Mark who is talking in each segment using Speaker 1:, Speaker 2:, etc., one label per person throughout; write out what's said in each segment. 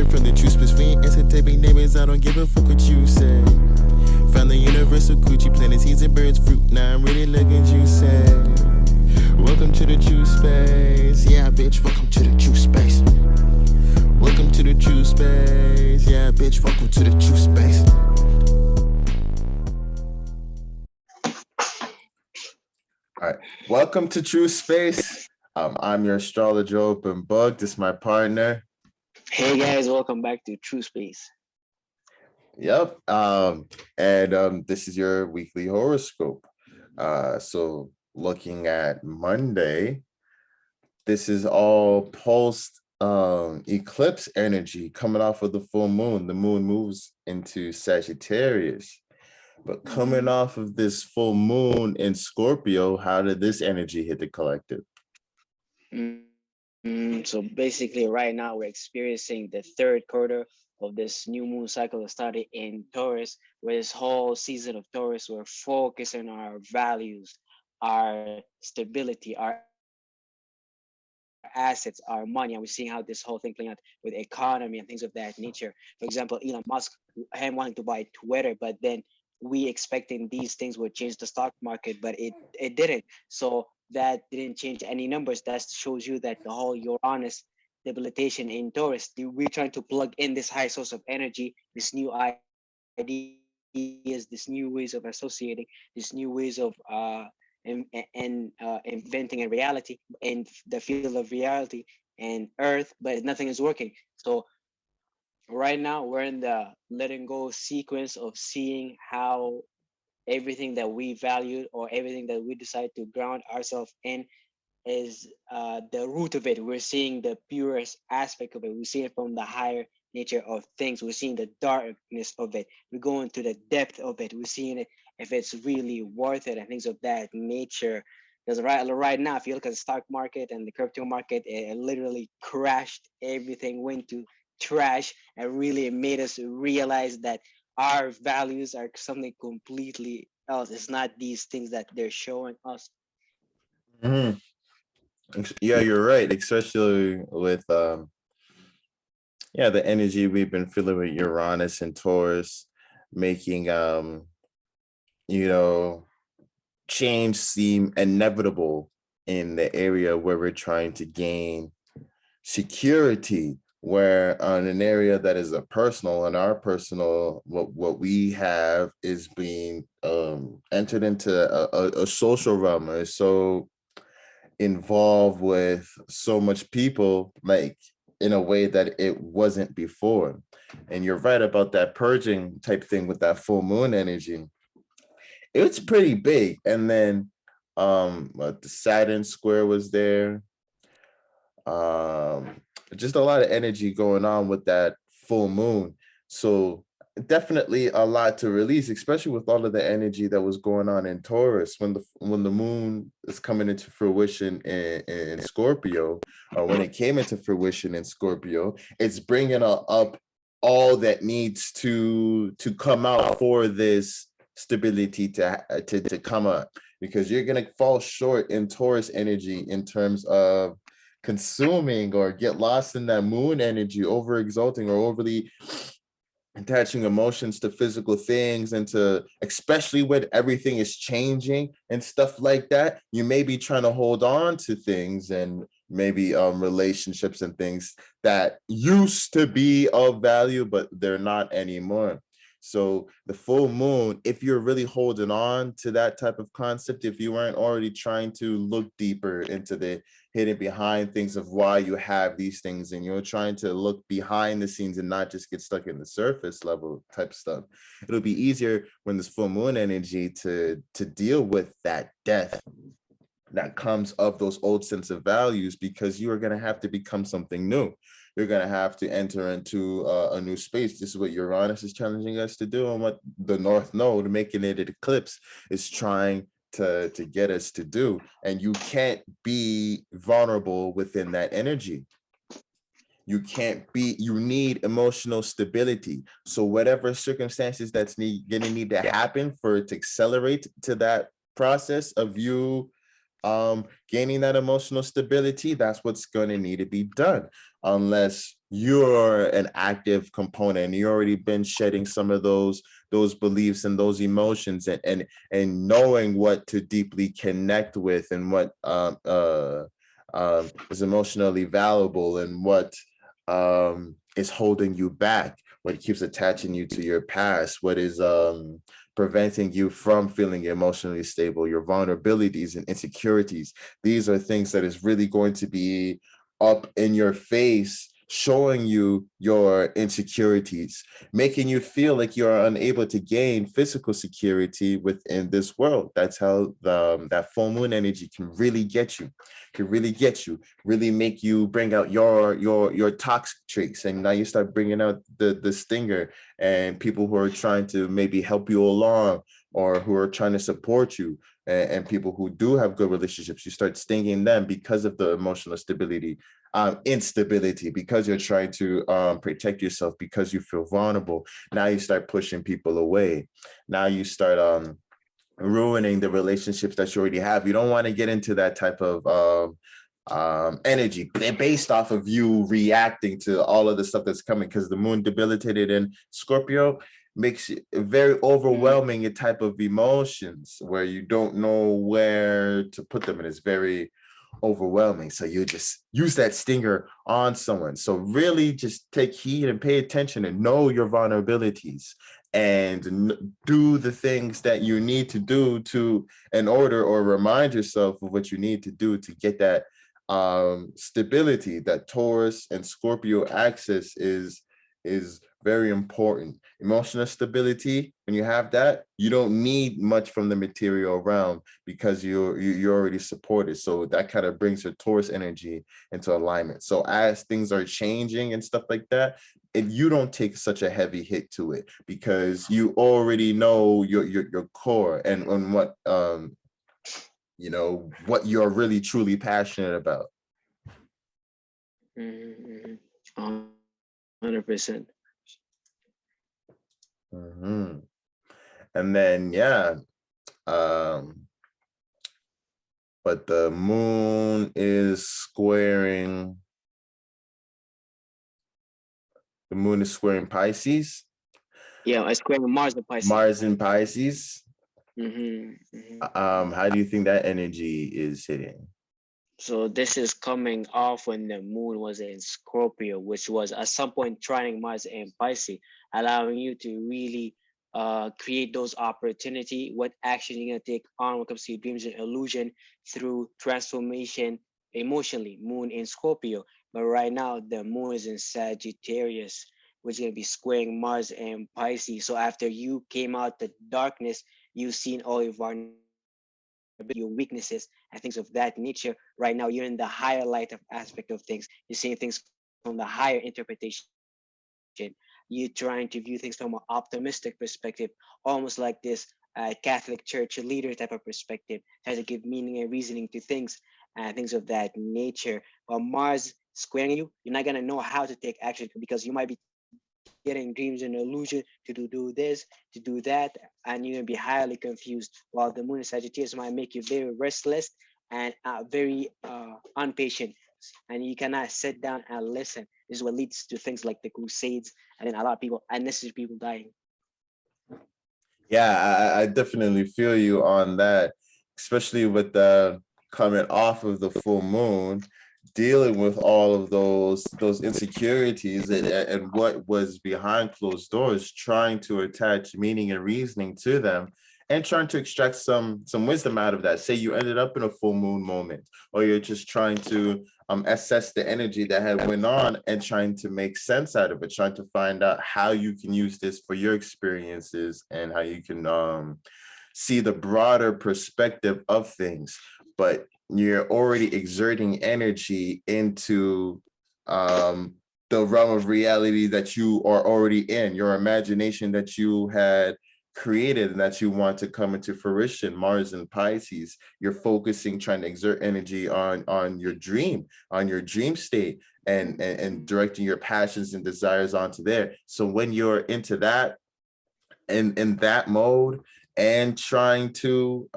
Speaker 1: Coming from the true space, we ain't entertaining neighbors. I don't give a fuck what you say. Found the universal coochie, planting seeds and birds fruit. Now I'm really looking juicy. Welcome to the true space. Yeah, bitch, welcome to the true space. Welcome to the true space. Yeah, bitch, welcome to the true space. All right, welcome to True Space. I'm your astrologer, Open Bug. This is my partner.
Speaker 2: Hey guys, welcome back to Truspace.
Speaker 1: Yep. This is your weekly horoscope. So looking at Monday, this is all post eclipse energy coming off of the full moon. The moon moves into Sagittarius. But coming off of this full moon in Scorpio, how did this energy hit the collective?
Speaker 2: So basically, right now we're experiencing the third quarter of this new moon cycle that started in Taurus, where this whole season of Taurus, we're focusing on our values, our stability, our assets, our money, and we're seeing how this whole thing playing out with economy and things of that nature. For example, Elon Musk, him wanting to buy Twitter, but then we expecting these things would change the stock market, but it didn't. So that didn't change any numbers. That shows you that the whole Uranus debilitation in Taurus, we're trying to plug in this high source of energy, this new ideas, this new ways of associating, this new ways of inventing a reality in the field of reality and Earth, but nothing is working. So right now we're in the letting go sequence of seeing how everything that we valued or everything that we decide to ground ourselves in is the root of it. We're seeing the purest aspect of it. We see it from the higher nature of things. We're seeing the darkness of it. We're going to the depth of it. We're seeing it if it's really worth it and things of that nature. Because right now, if you look at the stock market and the crypto market, it literally crashed. Everything went to trash and really made us realize that our values are something completely else. It's not these things that they're showing us.
Speaker 1: Mm-hmm. Yeah, you're right, especially with the energy we've been feeling with Uranus and Taurus, making change seem inevitable in the area where we're trying to gain security, where on an area that is a personal and our personal, what we have is being entered into a social realm, or so involved with so much people, like in a way that it wasn't before. And you're right about that purging type thing with that full moon energy. It's pretty big. And then the Saturn square was there. Just a lot of energy going on with that full moon. So definitely a lot to release, especially with all of the energy that was going on in Taurus when the moon is coming into fruition in Scorpio, or when it came into fruition in Scorpio. It's bringing up all that needs to come out for this stability to come up, because you're going to fall short in Taurus energy in terms of consuming or get lost in that moon energy, over exalting or overly attaching emotions to physical things, and to, especially when everything is changing and stuff like that, you may be trying to hold on to things and maybe relationships and things that used to be of value, but they're not anymore. So the full moon, if you're really holding on to that type of concept, if you weren't already trying to look deeper into the hidden behind things of why you have these things, and you're trying to look behind the scenes and not just get stuck in the surface level type stuff, it'll be easier when this full moon energy to deal with that death that comes of those old sense of values, because you are going to have to become something new. You're going to have to enter into a new space. This is what Uranus is challenging us to do, and what the North Node, making it an eclipse, is trying to get us to do. And you can't be vulnerable within that energy. You need emotional stability. So whatever circumstances that's going to need to happen for it to accelerate to that process of you gaining that emotional stability, that's what's going to need to be done. Unless you're an active component, and you already been shedding some of those beliefs and those emotions, and knowing what to deeply connect with, and what is emotionally valuable, and what is holding you back, what keeps attaching you to your past, what is preventing you from feeling emotionally stable, your vulnerabilities and insecurities. These are things that is really going to be up in your face, showing you your insecurities, making you feel like you're unable to gain physical security within this world. That's how that full moon energy can really get you, really make you bring out your toxic traits. And now you start bringing out the stinger, and people who are trying to maybe help you along, or who are trying to support you, and people who do have good relationships, you start stinging them because of the emotional stability, instability, because you're trying to protect yourself, because you feel vulnerable. Now you start pushing people away. Now you start ruining the relationships that you already have. You don't want to get into that type of energy based off of you reacting to all of the stuff that's coming, because the moon debilitated in Scorpio makes it very overwhelming, a type of emotions where you don't know where to put them, and it's very overwhelming. So you just use that stinger on someone. So really just take heed and pay attention, and know your vulnerabilities, and do the things that you need to do to, in order, or remind yourself of what you need to do to get that stability. That Taurus and Scorpio axis is very important. Emotional stability, when you have that, you don't need much from the material realm, because you're already supported. So that kind of brings your Taurus energy into alignment. So as things are changing and stuff like that, if you don't take such a heavy hit to it, because you already know your core, and what what you're really truly passionate about.
Speaker 2: Mm-hmm. 100%.
Speaker 1: Hmm. And then yeah, um but the moon is squaring, Pisces,
Speaker 2: Yeah, I square Mars and Pisces.
Speaker 1: Mars in Pisces.
Speaker 2: Mm-hmm. Mm-hmm.
Speaker 1: How do you think that energy is hitting?
Speaker 2: So this is coming off when the moon was in Scorpio, which was at some point trining Mars and Pisces, allowing you to really create those opportunity, what action you're gonna take on when it comes to your dreams and illusion through transformation emotionally, moon in Scorpio. But right now the moon is in Sagittarius, which is gonna be squaring Mars and Pisces. So after you came out the darkness, you've seen all your vulnerability, your weaknesses, and things of that nature. Right now, you're in the higher light of aspect of things. You're seeing things from the higher interpretation. You're trying to view things from an optimistic perspective, almost like this Catholic Church leader type of perspective, trying to give meaning and reasoning to things and things of that nature. But Mars squaring you're not gonna know how to take action because you might be getting dreams and illusion to do this, to do that, and you're gonna be highly confused. While the moon in Sagittarius might make you very restless and very impatient, and you cannot sit down and listen. This is what leads to things like the Crusades, and then a lot of people, unnecessary people dying.
Speaker 1: Yeah, I definitely feel you on that, especially with the coming off of the full moon, dealing with all of those insecurities, and what was behind closed doors, trying to attach meaning and reasoning to them, and trying to extract some wisdom out of that. Say you ended up in a full moon moment, or you're just trying to assess the energy that had went on, and trying to make sense out of it, trying to find out how you can use this for your experiences, and how you can see the broader perspective of things. But you're already exerting energy into the realm of reality that you are already in, your imagination that you had created and that you want to come into fruition. Mars and Pisces, you're focusing, trying to exert energy on your dream, on your dream state, and directing your passions and desires onto there. So when you're into that, in that mode, and trying to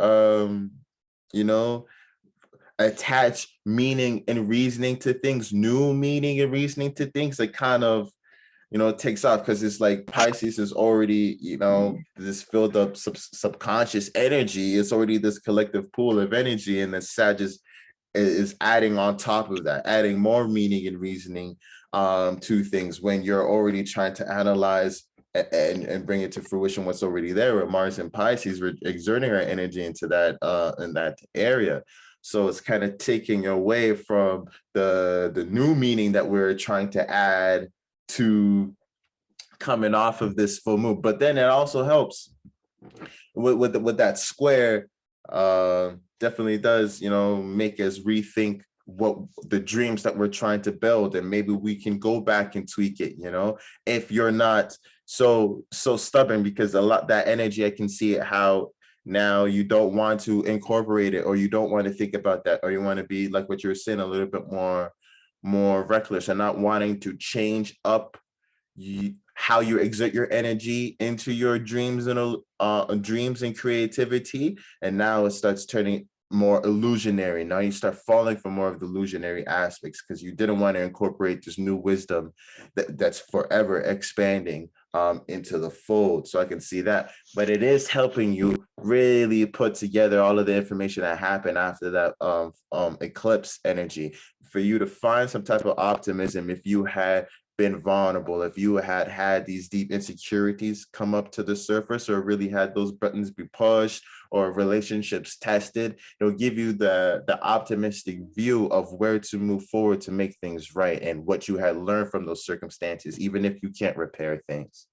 Speaker 1: you know attach meaning and reasoning to things, new meaning and reasoning to things, it kind of, it takes off, because it's like Pisces is already, this filled up subconscious energy. It's already this collective pool of energy, and the Sag is adding on top of that, adding more meaning and reasoning to things when you're already trying to analyze and bring it to fruition what's already there. With Mars and Pisces, we're exerting our energy into that in that area. So it's kind of taking away from the new meaning that we're trying to add to coming off of this full moon. But then it also helps with that square. Definitely does, make us rethink what the dreams that we're trying to build, and maybe we can go back and tweak it, if you're not so stubborn, because a lot that energy, I can see it, how now you don't want to incorporate it, or you don't want to think about that, or you want to be like what you were saying, a little bit more reckless, and not wanting to change up how you exert your energy into your dreams and dreams and creativity. And now it starts turning more illusionary. Now you start falling for more of the illusionary aspects, because you didn't want to incorporate this new wisdom that's forever expanding into the fold. So I can see that, but it is helping you really put together all of the information that happened after that eclipse energy, for you to find some type of optimism. If you had been vulnerable, if you had these deep insecurities come up to the surface, or really had those buttons be pushed, or relationships tested, it'll give you the optimistic view of where to move forward to make things right, and what you had learned from those circumstances, even if you can't repair things.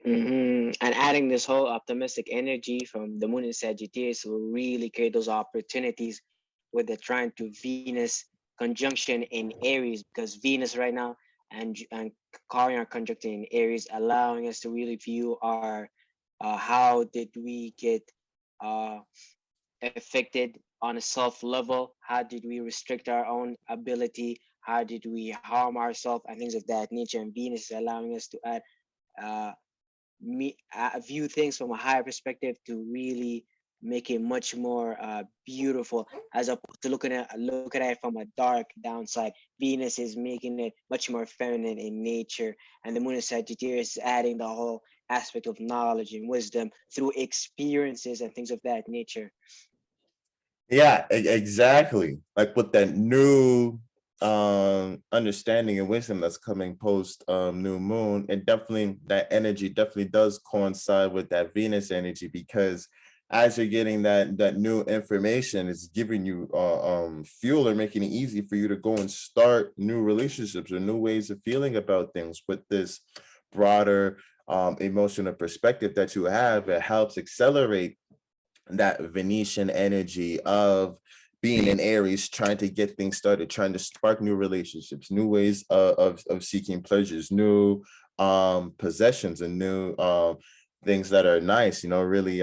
Speaker 2: And adding this whole optimistic energy from the moon in Sagittarius will really create those opportunities with the trine to Venus conjunction in Aries, because Venus right now and Chiron are conjuncting in Aries, allowing us to really view our how did we get uh, affected on a self level, how did we restrict our own ability, how did we harm ourselves, and things of that nature. And Venus is allowing us to add uh, view things from a higher perspective to really make it much more beautiful, as opposed to looking at it from a dark downside. Venus is making it much more feminine in nature, and the moon in Sagittarius is adding the whole aspect of knowledge and wisdom through experiences and things of that nature.
Speaker 1: Yeah, exactly. Like with that new understanding and wisdom that's coming post new moon, and definitely that energy definitely does coincide with that Venus energy, because as you're getting that new information, it's giving you fuel, or making it easy for you to go and start new relationships or new ways of feeling about things with this broader emotional perspective that you have. It helps accelerate that Venetian energy of being in Aries, trying to get things started, trying to spark new relationships, new ways of seeking pleasures, new possessions, and new things that are nice, really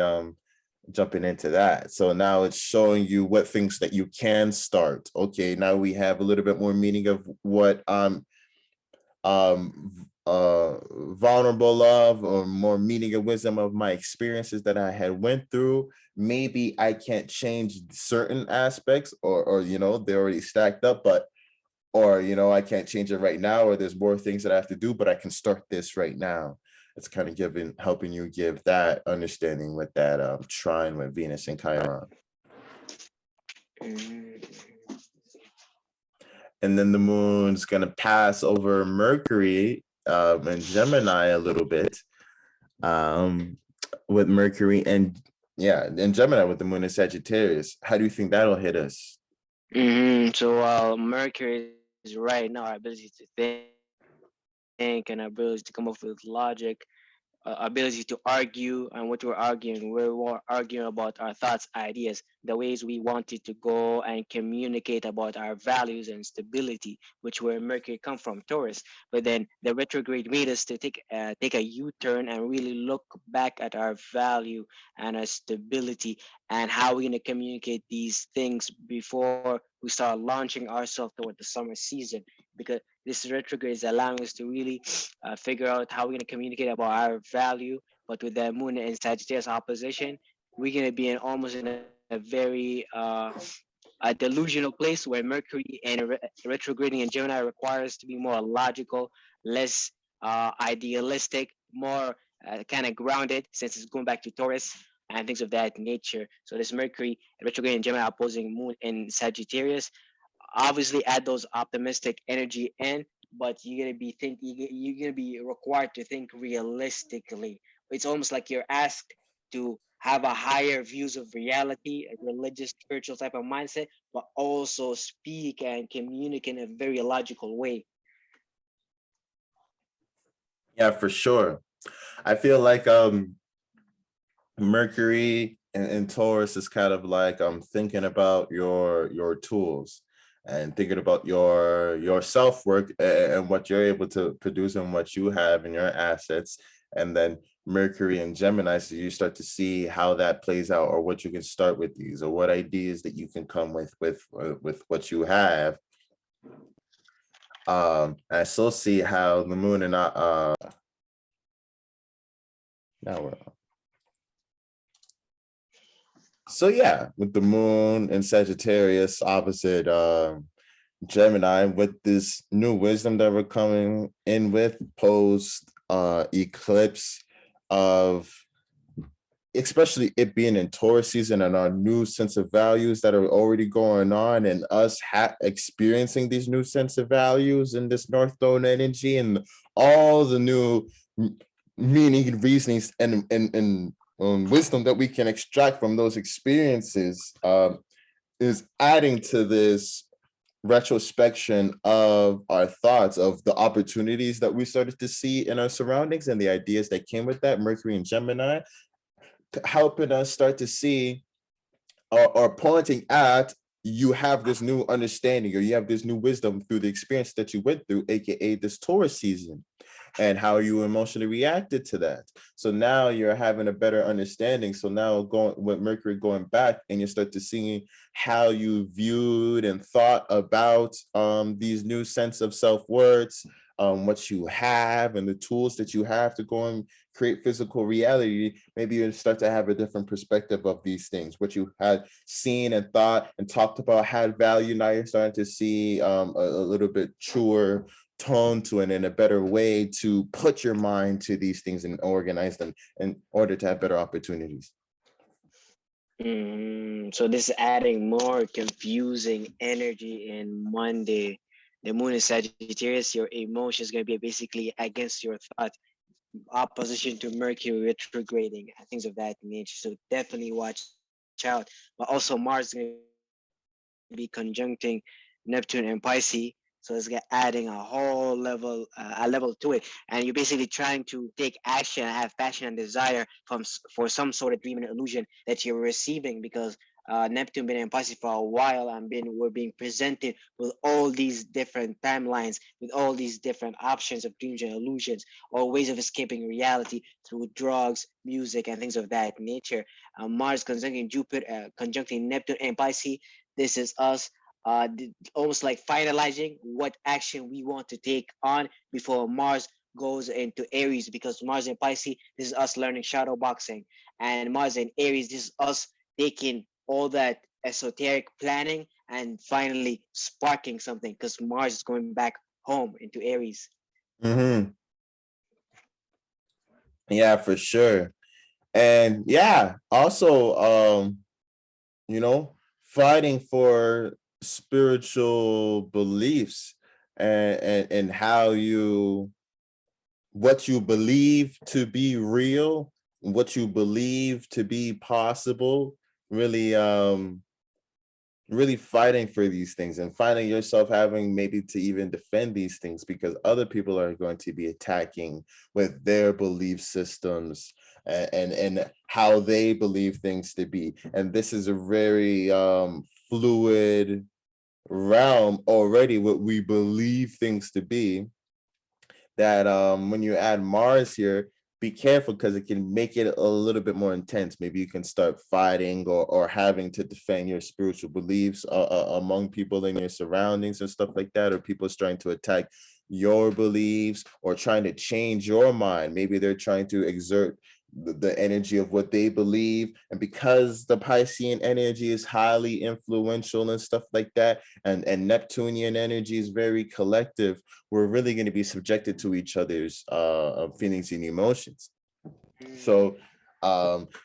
Speaker 1: jumping into that. So now it's showing you what things that you can start. Okay, now we have a little bit more meaning of what vulnerable love, or more meaning and wisdom of my experiences that I had went through. Maybe I can't change certain aspects, or they're already stacked up, but or I can't change it right now, or there's more things that I have to do, but I can start this right now. It's kind of helping you give that understanding with that trine with Venus and Chiron.
Speaker 2: Mm.
Speaker 1: And then the moon's going to pass over Mercury and Gemini a little bit, with Mercury and Gemini with the moon in Sagittarius. How do you think that'll hit us?
Speaker 2: So while Mercury is right now, our ability to think and our ability to come up with logic, ability to argue, and what we're arguing about our thoughts, ideas, the ways we wanted to go and communicate about our values and stability, which where Mercury come from, Taurus. But then the retrograde made us to take a U-turn and really look back at our value and our stability, and how we're going to communicate these things before we start launching ourselves toward the summer season, because this retrograde is allowing us to really figure out how we're going to communicate about our value. But with the moon and Sagittarius opposition, we're going to be in almost in a a very a delusional place where Mercury and retrograding in Gemini requires to be more logical, less idealistic, more kind of grounded, since it's going back to Taurus and things of that nature. So this Mercury retrograde in Gemini opposing Moon in Sagittarius obviously add those optimistic energy in, but you're gonna be required to think realistically. It's almost like you're asked to have a higher views of reality, a religious spiritual type of mindset, but also speak and communicate in a very logical way.
Speaker 1: Yeah, for sure. I feel like Mercury and Taurus is kind of like thinking about your tools and thinking about your self work and what you're able to produce and what you have in your assets. And then Mercury and Gemini, so you start to see how that plays out, or what you can start with these, or what ideas that you can come with what you have. I still see how the moon and now we're so yeah, with the moon and Sagittarius opposite Gemini, with this new wisdom that we're coming in with post eclipse of, especially it being in Taurus season, and our new sense of values that are already going on, and us experiencing these new sense of values in this North Node energy, and all the new meaning and reasonings and wisdom that we can extract from those experiences, is adding to this retrospection of our thoughts, of the opportunities that we started to see in our surroundings and the ideas that came with that, Mercury and Gemini, helping us start to see, or pointing at, you have this new understanding, or you have this new wisdom through the experience that you went through, aka this Taurus season, and how you emotionally reacted to that. So now you're having a better understanding. So now going with Mercury going back, and you start to see how you viewed and thought about these new sense of self-worth, what you have and the tools that you have to go and create physical reality. Maybe you start to have a different perspective of these things. What you had seen and thought and talked about had value. Now you're starting to see a little bit truer tone to it, and a better way to put your mind to these things and organize them in order to have better opportunities.
Speaker 2: So this is adding more confusing energy in Monday. The moon is Sagittarius. Your emotion is going to be basically against your thought, opposition to Mercury retrograding, and things of that nature. So definitely watch out. But also Mars is going to be conjuncting Neptune and Pisces. So it's adding a whole level to it, and you're basically trying to take action and have passion and desire for some sort of dream and illusion that you're receiving, because Neptune been in Pisces for a while, and we're being presented with all these different timelines, with all these different options of dreams and illusions, or ways of escaping reality through drugs, music, and things of that nature. Mars conjuncting Jupiter, conjuncting Neptune and Pisces. This is us almost like finalizing what action we want to take on before Mars goes into Aries, because Mars in Pisces, this is us learning shadow boxing, and Mars in Aries, this is us taking all that esoteric planning and finally sparking something, because Mars is going back home into Aries.
Speaker 1: Mm-hmm. Yeah, for sure. And yeah, also, fighting for spiritual beliefs, and how what you believe to be real, what you believe to be possible, really really fighting for these things, and finding yourself having maybe to even defend these things, because other people are going to be attacking with their belief systems, and how they believe things to be. And this is a very fluid realm already, what we believe things to be, that when you add Mars here, be careful, because it can make it a little bit more intense. Maybe you can start fighting, or having to defend your spiritual beliefs among people in your surroundings and stuff like that, or people trying to attack your beliefs, or trying to change your mind. Maybe they're trying to exert the energy of what they believe. And because the Piscean energy is highly influential and stuff like that, and Neptunian energy is very collective, we're really going to be subjected to each other's feelings and emotions. So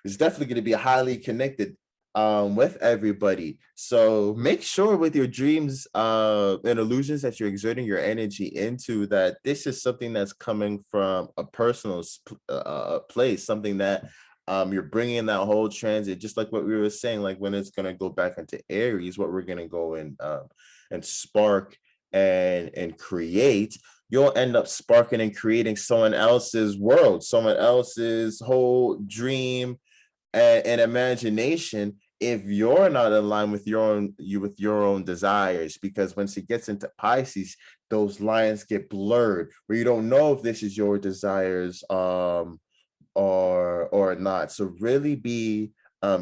Speaker 1: it's definitely going to be highly connected with everybody. So make sure with your dreams and illusions that you're exerting your energy into, that this is something that's coming from a personal place, something that you're bringing that whole transit, just like what we were saying, like when it's going to go back into Aries, what we're going to go and spark and create, you'll end up sparking and creating someone else's world, someone else's whole dream and imagination, if you're not in line with your own desires. Because once it gets into Pisces, those lines get blurred, where you don't know if this is your desires or not. So really be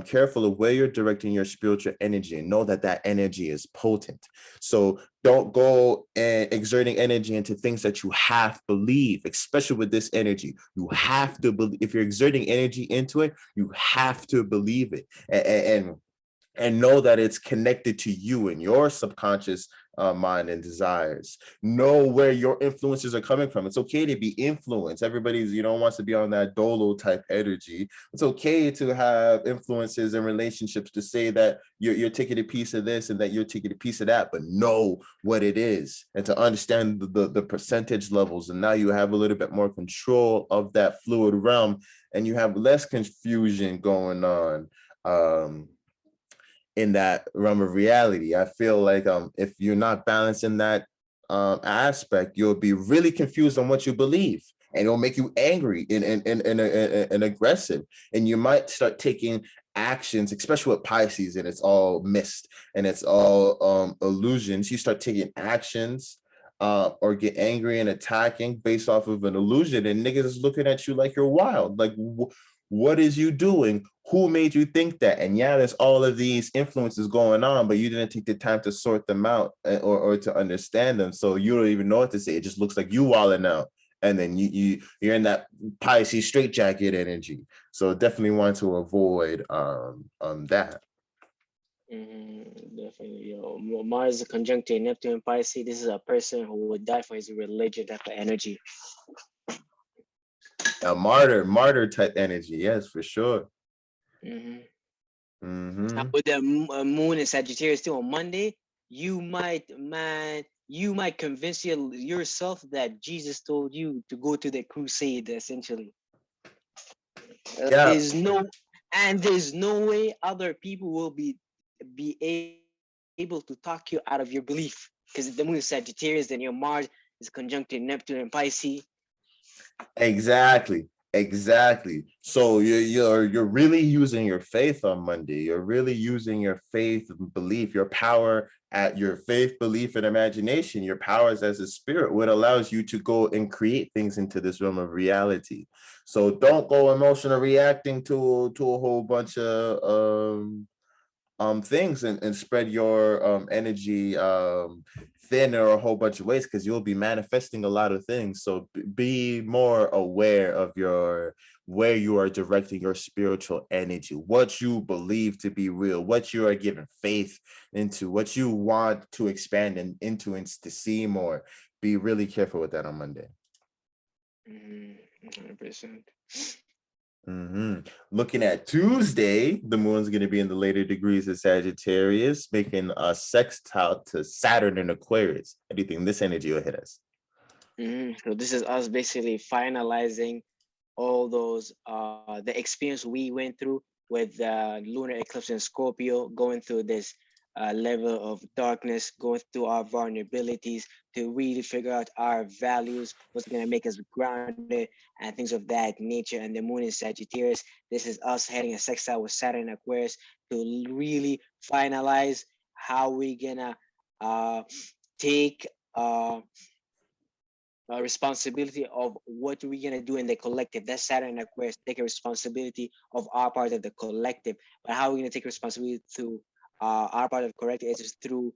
Speaker 1: careful of where you're directing your spiritual energy, and know that that energy is potent. So don't go and exerting energy into things that you half believe, especially with this energy. You have to believe. If you're exerting energy into it, you have to believe it, and know that it's connected to you and your subconscious mind and desires. Know where your influences are coming from. It's okay to be influenced. Everybody's, wants to be on that dolo type energy. It's okay to have influences and relationships, to say that you're taking a piece of this and that you're taking a piece of that, but know what it is, and to understand the percentage levels. And now you have a little bit more control of that fluid realm, and you have less confusion going on in that realm of reality. I feel like if you're not balancing that aspect, you'll be really confused on what you believe, and it'll make you angry and aggressive. And you might start taking actions, especially with Pisces, and it's all mist and it's all illusions. You start taking actions or get angry and attacking based off of an illusion, and niggas is looking at you like you're wild. Like, what is you doing? Who made you think that? And yeah, there's all of these influences going on, but you didn't take the time to sort them out or to understand them. So you don't even know what to say. It just looks like you walling out. And then you're in that Pisces straitjacket energy. So definitely want to avoid that.
Speaker 2: Definitely, Mars conjuncted Neptune and Pisces. This is a person who would die for his religion type of energy.
Speaker 1: A martyr type energy, yes, for sure.
Speaker 2: Now, with the moon in Sagittarius too on Monday, you might convince yourself that Jesus told you to go to the crusade. Essentially,
Speaker 1: Yeah.
Speaker 2: there's no way other people will be able to talk you out of your belief, because the moon is Sagittarius, then your Mars is conjuncted Neptune and Pisces.
Speaker 1: Exactly. So you're really using your faith on Monday. You're really using your faith and belief, your power at your faith, belief, and imagination. Your powers as a spirit, what allows you to go and create things into this realm of reality. So don't go emotional reacting to a whole bunch of things and spread your energy thin or a whole bunch of ways, because you'll be manifesting a lot of things. So be more aware of where you are directing your spiritual energy, what you believe to be real, what you are giving faith into, what you want to expand into and to see more. Be really careful with that on Monday.
Speaker 2: 100%.
Speaker 1: Looking at Tuesday, the moon's going to be in the later degrees of Sagittarius, making a sextile to Saturn in Aquarius. How do you think this energy will hit us?
Speaker 2: So this is us basically finalizing all those the experience we went through with lunar eclipse in Scorpio, going through this level of darkness, going through our vulnerabilities to really figure out our values, what's going to make us grounded, and things of that nature. And the moon is Sagittarius. This is us heading a sextile with Saturn and Aquarius to really finalize how we're gonna take responsibility of what we're gonna do in the collective. That's Saturn and Aquarius, take a responsibility of our part of the collective. But how are we gonna take responsibility to our part of the collective is through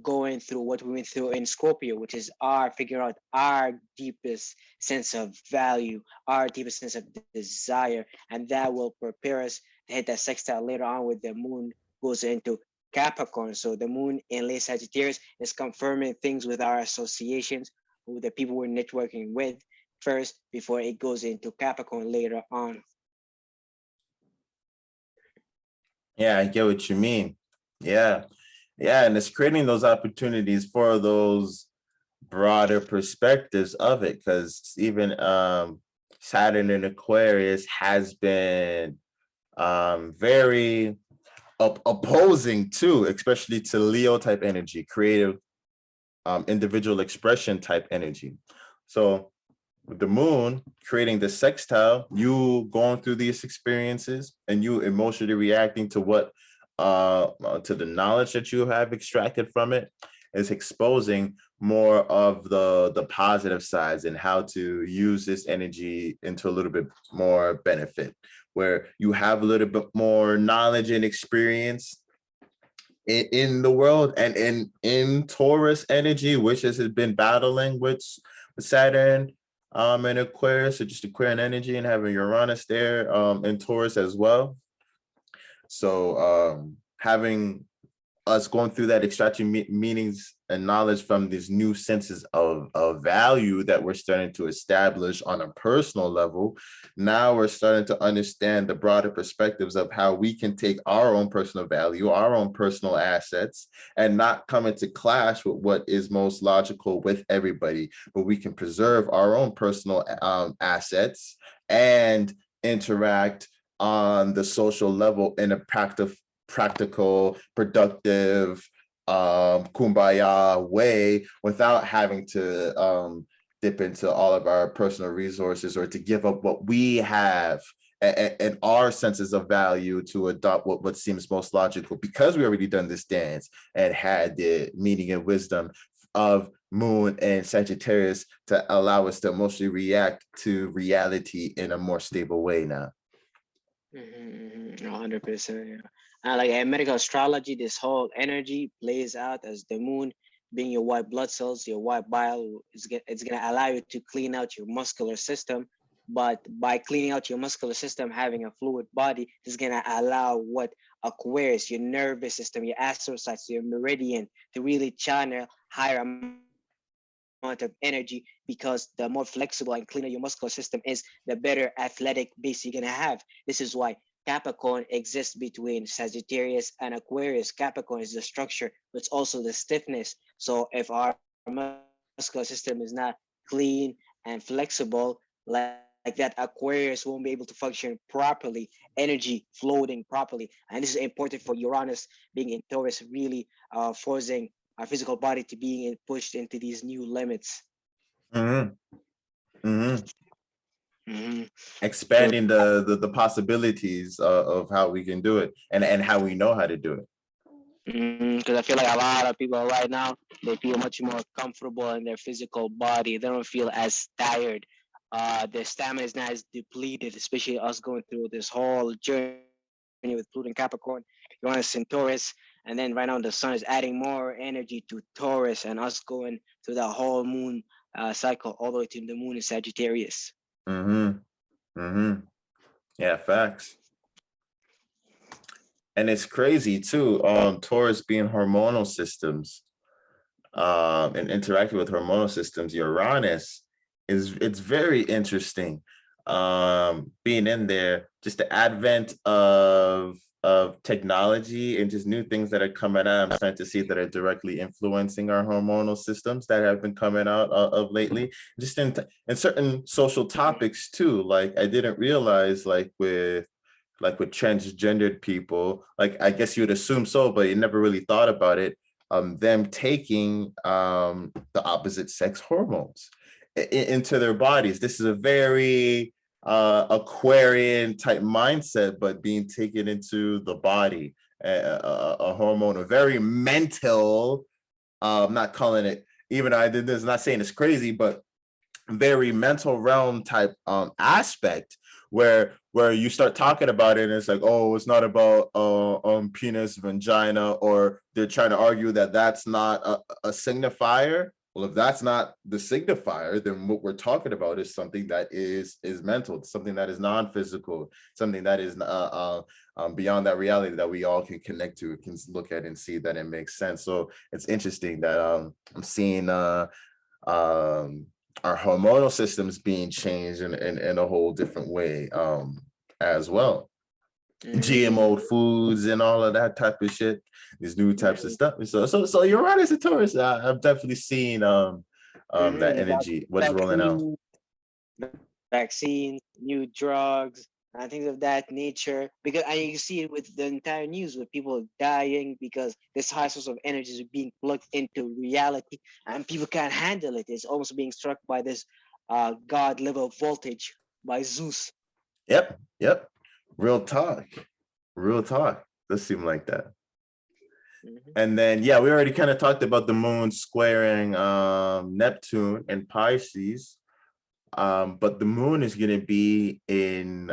Speaker 2: going through what we went through in Scorpio, which is our figuring out our deepest sense of value, our deepest sense of desire, and that will prepare us to hit that sextile later on with the moon goes into Capricorn. So the moon in late Sagittarius is confirming things with our associations, with the people we're networking with first before it goes into Capricorn later on.
Speaker 1: Yeah, I get what you mean. Yeah. Yeah. And it's creating those opportunities for those broader perspectives of it. Because even Saturn in Aquarius has been very opposing too, especially to Leo type energy, creative individual expression type energy. So with the moon creating the sextile, you going through these experiences and you emotionally reacting to what to the knowledge that you have extracted from it is exposing more of the positive sides and how to use this energy into a little bit more benefit, where you have a little bit more knowledge and experience in the world, and in Taurus energy, which has been battling with Saturn and Aquarius, so just Aquarian energy, and having Uranus there in Taurus as well. So having us going through that, extracting meanings and knowledge from these new senses of value that we're starting to establish on a personal level. Now we're starting to understand the broader perspectives of how we can take our own personal value, our own personal assets, and not come into clash with what is most logical with everybody, but we can preserve our own personal assets and interact on the social level in a practical, productive, kumbaya way without having to dip into all of our personal resources or to give up what we have and our senses of value to adopt what seems most logical, because we already done this dance and had the meaning and wisdom of Moon and Sagittarius to allow us to emotionally react to reality in a more stable way now.
Speaker 2: 100%. Yeah. Like in medical astrology, this whole energy plays out as the moon being your white blood cells, your white bile. It's gonna allow you to clean out your muscular system. But by cleaning out your muscular system, having a fluid body is gonna allow what Aquarius, your nervous system, your astrocytes, your meridian, to really channel higher amount of energy, because the more flexible and cleaner your muscular system is, the better athletic base you're gonna have. This is why Capricorn exists between Sagittarius and Aquarius. Capricorn is the structure, but it's also the stiffness. So if our muscular system is not clean and flexible, like that, Aquarius won't be able to function properly, energy floating properly. And this is important for Uranus being in Taurus, really forcing our physical body to being pushed into these new limits.
Speaker 1: Mm-hmm. Mm-hmm.
Speaker 2: Mm-hmm.
Speaker 1: Expanding the possibilities of how we can do it and how we know how to do it.
Speaker 2: Because I feel like a lot of people right now, they feel much more comfortable in their physical body. They don't feel as tired. Their stamina is not as depleted, especially us going through this whole journey with Pluto and Capricorn, Uranus and Taurus. And then right now the sun is adding more energy to Taurus, and us going through the whole moon cycle all the way to the moon in Sagittarius.
Speaker 1: Mm-hmm. Mm-hmm. Yeah, facts. And it's crazy too. Taurus being hormonal systems, and interacting with hormonal systems, Uranus it's very interesting. Being in there, just the advent of technology and just new things that are coming out. I'm starting to see that are directly influencing our hormonal systems that have been coming out of lately. Just in certain social topics too. Like I didn't realize, like with transgendered people, like I guess you would assume so, but you never really thought about it. Them taking the opposite sex hormones into their bodies. This is a very Aquarian type mindset, but being taken into the body, a hormone, a very mental. I'm not calling it, even I did this, not saying it's crazy, but very mental realm type aspect, where where you start talking about it and it's like, oh, it's not about penis, vagina, or they're trying to argue that that's not a signifier. Well, if that's not the signifier, then what we're talking about is something that is mental, something that is non-physical, something that is beyond that reality that we all can connect to, can look at and see that it makes sense. So it's interesting that I'm seeing our hormonal systems being changed in a whole different way as well. GMO
Speaker 2: Mm,
Speaker 1: foods and all of that type of shit, these new types of
Speaker 2: mm,
Speaker 1: stuff. So you're right, as a Taurus. I've definitely seen that
Speaker 2: mm.
Speaker 1: energy, what's rolling out.
Speaker 2: Vaccine, vaccines, new drugs, and things of that nature. Because and you see it with the entire news with people dying because this high source of energy is being plugged into reality, and people can't handle it. It's almost being struck by this god level voltage by Zeus.
Speaker 1: Yep. Real talk. Real talk. Does seem like that.
Speaker 2: Mhm.
Speaker 1: And then yeah, we already kind of talked about the moon squaring Neptune and Pisces. But the moon is going to be in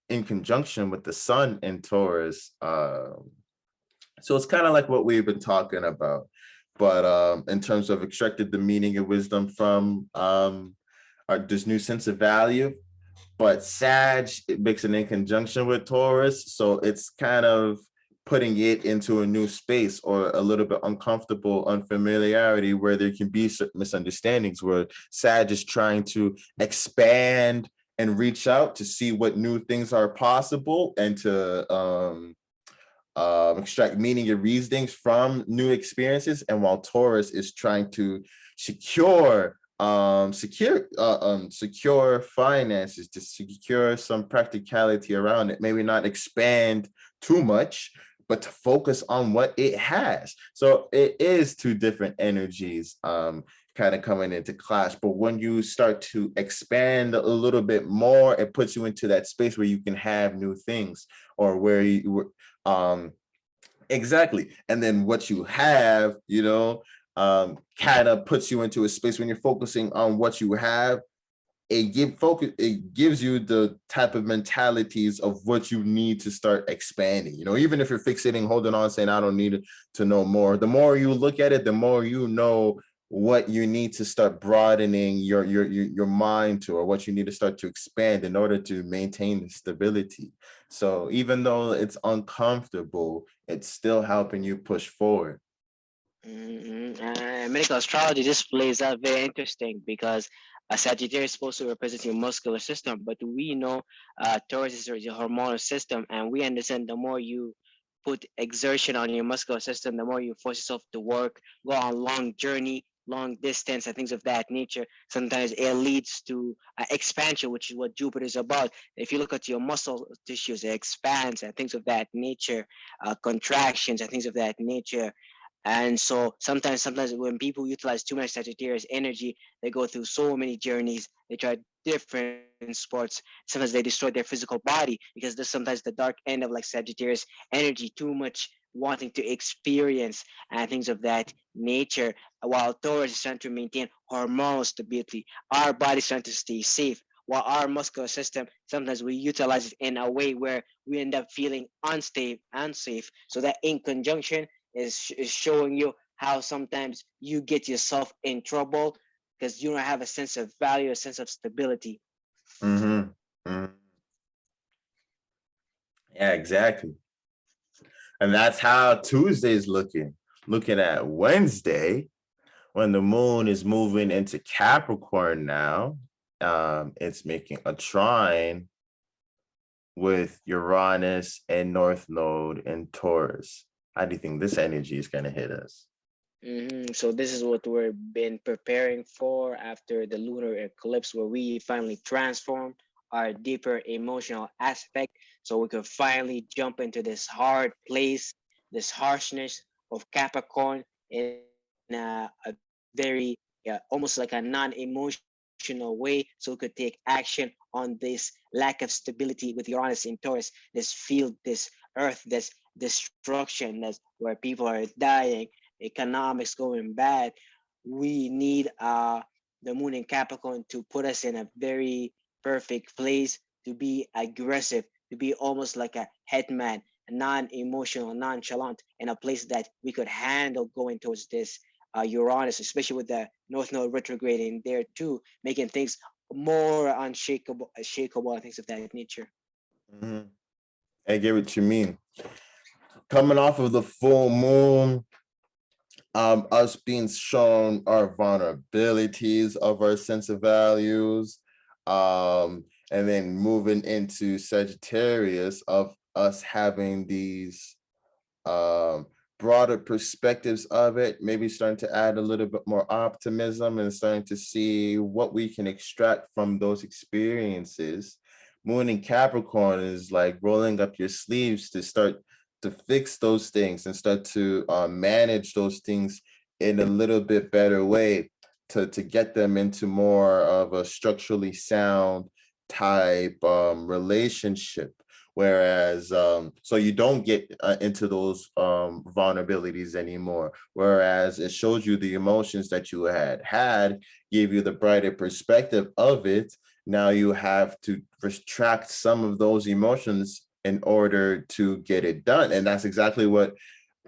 Speaker 1: conjunction with the sun in Taurus. So it's kind of like what we've been talking about, but in terms of extracted the meaning and wisdom from this new sense of value. But Sag, it makes it in conjunction with Taurus, so it's kind of putting it into a new space or a little bit uncomfortable unfamiliarity where there can be certain misunderstandings where Sag is trying to expand and reach out to see what new things are possible and to extract meaning and reasonings from new experiences, and while Taurus is trying to secure secure finances, to secure some practicality around it, maybe not expand too much, but to focus on what it has. So it is two different energies kind of coming into clash, but when you start to expand a little bit more, it puts you into that space where you can have new things, or where you exactly. And then what you have, kind of puts you into a space when you're focusing on what you have. It gives you the type of mentalities of what you need to start expanding. Even if you're fixating, holding on, saying I don't need to know more. The more you look at it, the more you know what you need to start broadening your mind to, or what you need to start to expand in order to maintain the stability. So even though it's uncomfortable, it's still helping you push forward.
Speaker 2: Medical astrology just plays out very interesting because Sagittarius is supposed to represent your muscular system, but we know Taurus is your hormonal system, and we understand the more you put exertion on your muscular system, the more you force yourself to work, go on a long journey, long distance, and things of that nature. Sometimes it leads to expansion, which is what Jupiter is about. If you look at your muscle tissues, it expands and things of that nature, contractions and things of that nature. And so sometimes when people utilize too much Sagittarius energy, they go through so many journeys. They try different sports. Sometimes they destroy their physical body because there's sometimes the dark end of like Sagittarius energy, too much wanting to experience and things of that nature. While Taurus is trying to maintain hormonal stability, our body's trying to stay safe. While our muscular system, sometimes we utilize it in a way where we end up feeling unsafe. So that in conjunction is showing you how sometimes you get yourself in trouble because you don't have a sense of value, a sense of stability.
Speaker 1: Mm-hmm. Mm-hmm. Yeah, exactly. And that's how Tuesday is looking. Looking at Wednesday, when the moon is moving into Capricorn now, it's making a trine with Uranus and North Node and Taurus. How do you think this energy is going to hit us?
Speaker 2: So this is what we've been preparing for after the lunar eclipse, where we finally transformed our deeper emotional aspect, so we could finally jump into this hard place, this harshness of Capricorn in a very almost like a non-emotional way, so we could take action on this lack of stability with Uranus in Taurus, this field, this earth, this destruction, that's where people are dying, economics going bad. We need the moon in Capricorn to put us in a very perfect place to be aggressive, to be almost like a headman, non-emotional, nonchalant, in a place that we could handle going towards this Uranus, especially with the North Node retrograding there too, making things more unshakable, shakable, and things of that nature.
Speaker 1: Mhm. I get what you mean. Coming off of the full moon, us being shown our vulnerabilities of our sense of values, and then moving into Sagittarius of us having these um, broader perspectives of it, maybe starting to add a little bit more optimism and starting to see what we can extract from those experiences. Moon in Capricorn is like rolling up your sleeves to start to fix those things and start to manage those things in a little bit better way to get them into more of a structurally sound type relationship. Whereas so you don't get into those vulnerabilities anymore, whereas it shows you the emotions that you had, gave you the brighter perspective of it. Now you have to retract some of those emotions in order to get it done, and that's exactly what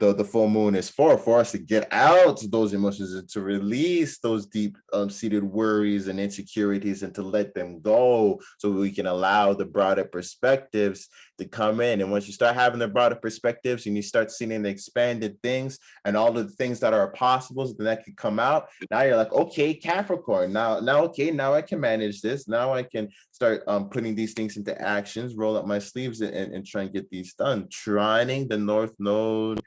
Speaker 1: the full moon is for us to get out those emotions and to release those deep seated worries and insecurities and to let them go so we can allow the broader perspectives to come in. And once you start having the broader perspectives and you start seeing the expanded things and all the things that are possibles, then that can come out. Now you're like, okay, Capricorn, okay, now I can manage this. Now I can start putting these things into actions, roll up my sleeves and try and get these done. Trining the North Node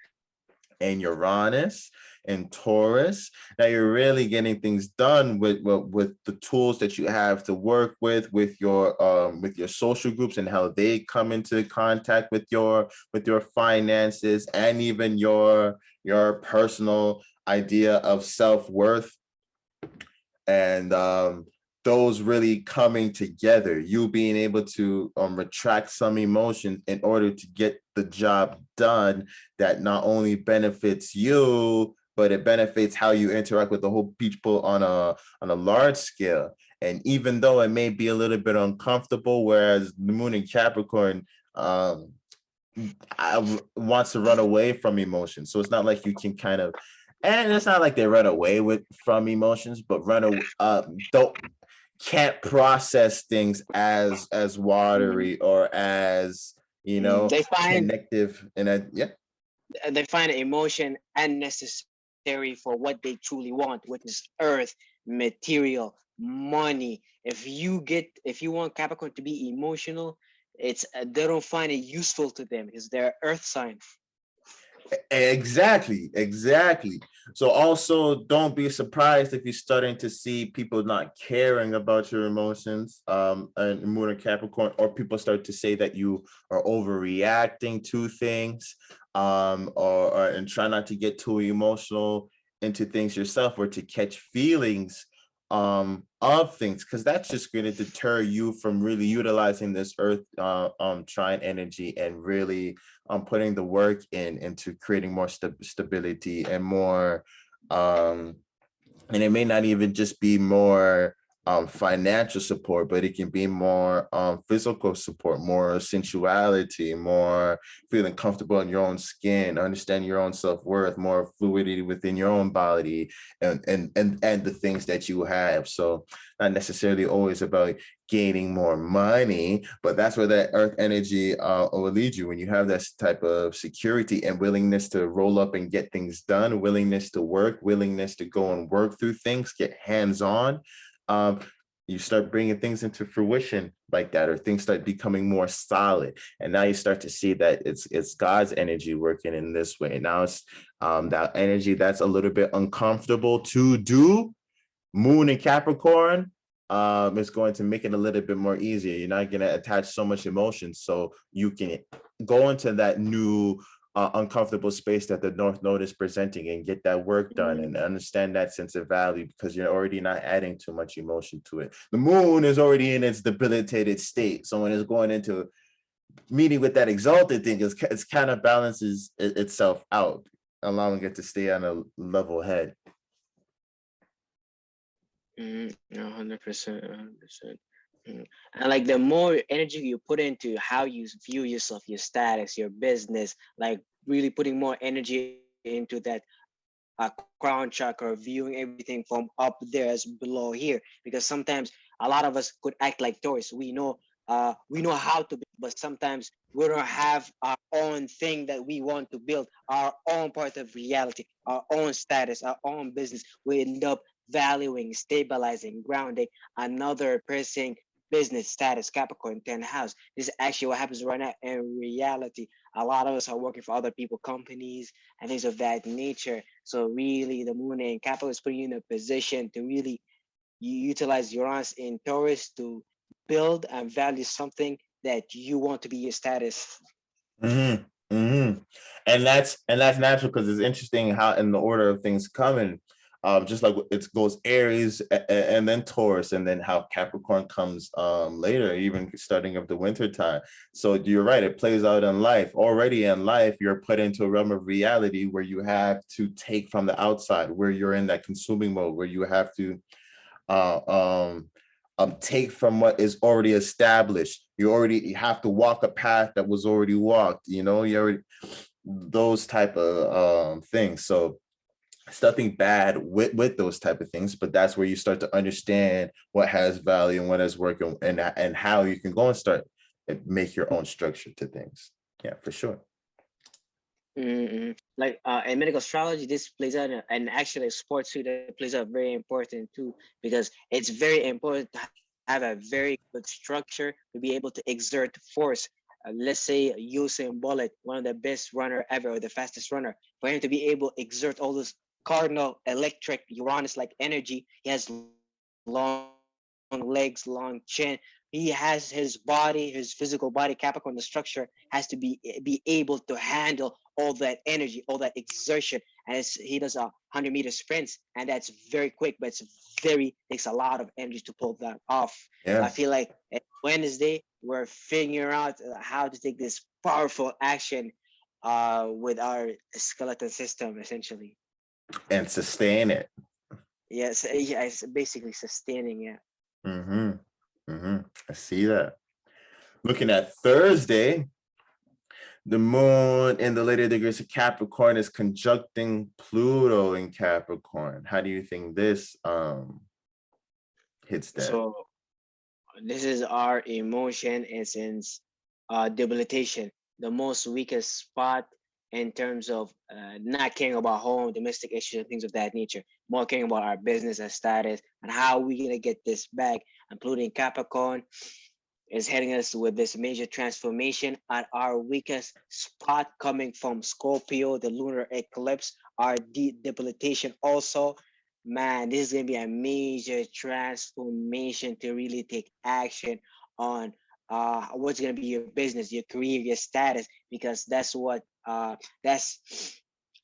Speaker 1: and Uranus and Taurus. Now you're really getting things done with the tools that you have to work with your social groups and how they come into contact with your finances and even your personal idea of self-worth. And those really coming together, you being able to retract some emotions in order to get the job done that not only benefits you, but it benefits how you interact with the whole people on a large scale. And even though it may be a little bit uncomfortable, whereas the moon in Capricorn wants to run away from emotions. So it's not like you can kind of, and it's not like they run away from emotions, but don't can't process things as watery or as
Speaker 2: They find
Speaker 1: connective and yeah.
Speaker 2: they find emotion unnecessary for what they truly want, which is earth, material, money. If you want Capricorn to be emotional, it's they don't find it useful to them because they're earth sign.
Speaker 1: Exactly. So also don't be surprised if you're starting to see people not caring about your emotions, and Moon and Capricorn, or people start to say that you are overreacting to things, or and try not to get too emotional into things yourself or to catch feelings of things, because that's just going to deter you from really utilizing this earth trine energy and really putting the work into creating more stability and more and it may not even just be more financial support, but it can be more physical support, more sensuality, more feeling comfortable in your own skin, understanding your own self-worth, more fluidity within your own body, and the things that you have. So not necessarily always about gaining more money, but that's where that earth energy will lead you when you have this type of security and willingness to roll up and get things done, willingness to work, willingness to go and work through things, get hands-on. You start bringing things into fruition like that, or things start becoming more solid. And now you start to see that it's God's energy working in this way. Now it's that energy that's a little bit uncomfortable to do. Moon in Capricorn is going to make it a little bit more easier. You're not going to attach so much emotion, so you can go into that new uncomfortable space that the North Node is presenting and get that work done and understand that sense of value, because you're already not adding too much emotion to it. The moon is already in its debilitated state, so when it's going into meeting with that exalted thing, it's kind of balances itself out, allowing it to stay on a level head.
Speaker 2: 100%. And like the more energy you put into how you view yourself, your status, your business, like really putting more energy into that crown chakra, viewing everything from up there as below here. Because sometimes a lot of us could act like Taurus. We know how to build, but sometimes we don't have our own thing that we want to build, our own part of reality, our own status, our own business. We end up valuing, stabilizing, grounding another person business status, Capricorn 10 house. This is actually what happens right now in reality. A lot of us are working for other people, companies, and things of that nature. So really, the moon and Capricorn is putting you in a position to really utilize Uranus in Taurus to build and value something that you want to be your status.
Speaker 1: Mm-hmm. Mm-hmm. And that's natural because it's interesting how in the order of things coming, just like it goes Aries and then Taurus, and then how Capricorn comes later, even starting of the winter time. So you're right, it plays out in life. Already in life, you're put into a realm of reality where you have to take from the outside, where you're in that consuming mode, where you have to uh, take from what is already established. You have to walk a path that was already walked. You already those type of things. So it's nothing bad with those type of things, but that's where you start to understand what has value and what is working, and how you can go and start and make your own structure to things. Yeah, for sure.
Speaker 2: Like in medical astrology, this plays out, and actually sports too, that plays out very important too, because it's very important to have a very good structure to be able to exert force. Let's say Usain Bolt, one of the best runner ever, or the fastest runner, for him to be able to exert all this cardinal electric Uranus-like energy, he has long legs, long chin. He has his body, his physical body, Capricorn, the structure has to be able to handle all that energy, all that exertion. And he does 100-meter sprints, and that's very quick, but it's very takes a lot of energy to pull that off. So I
Speaker 1: Yeah,
Speaker 2: feel like Wednesday we're figuring out how to take this powerful action with our skeleton system, essentially.
Speaker 1: and sustain it.
Speaker 2: Yes, yeah, it's basically sustaining. Yeah.
Speaker 1: Mm-hmm. Mm-hmm. I see that. Looking at Thursday, the moon in the later degrees of Capricorn is conjuncting Pluto in Capricorn. How do you think this hits that?
Speaker 2: So this is our emotion and sense debilitation, the most weakest spot in terms of not caring about home, domestic issues, and things of that nature. More caring about our business and status and how we're gonna get this back, including Capricorn is heading us with this major transformation at our weakest spot coming from Scorpio, the lunar eclipse, our debilitation also. Man, this is going to be a major transformation to really take action on what's going to be your business, your career, your status, because that's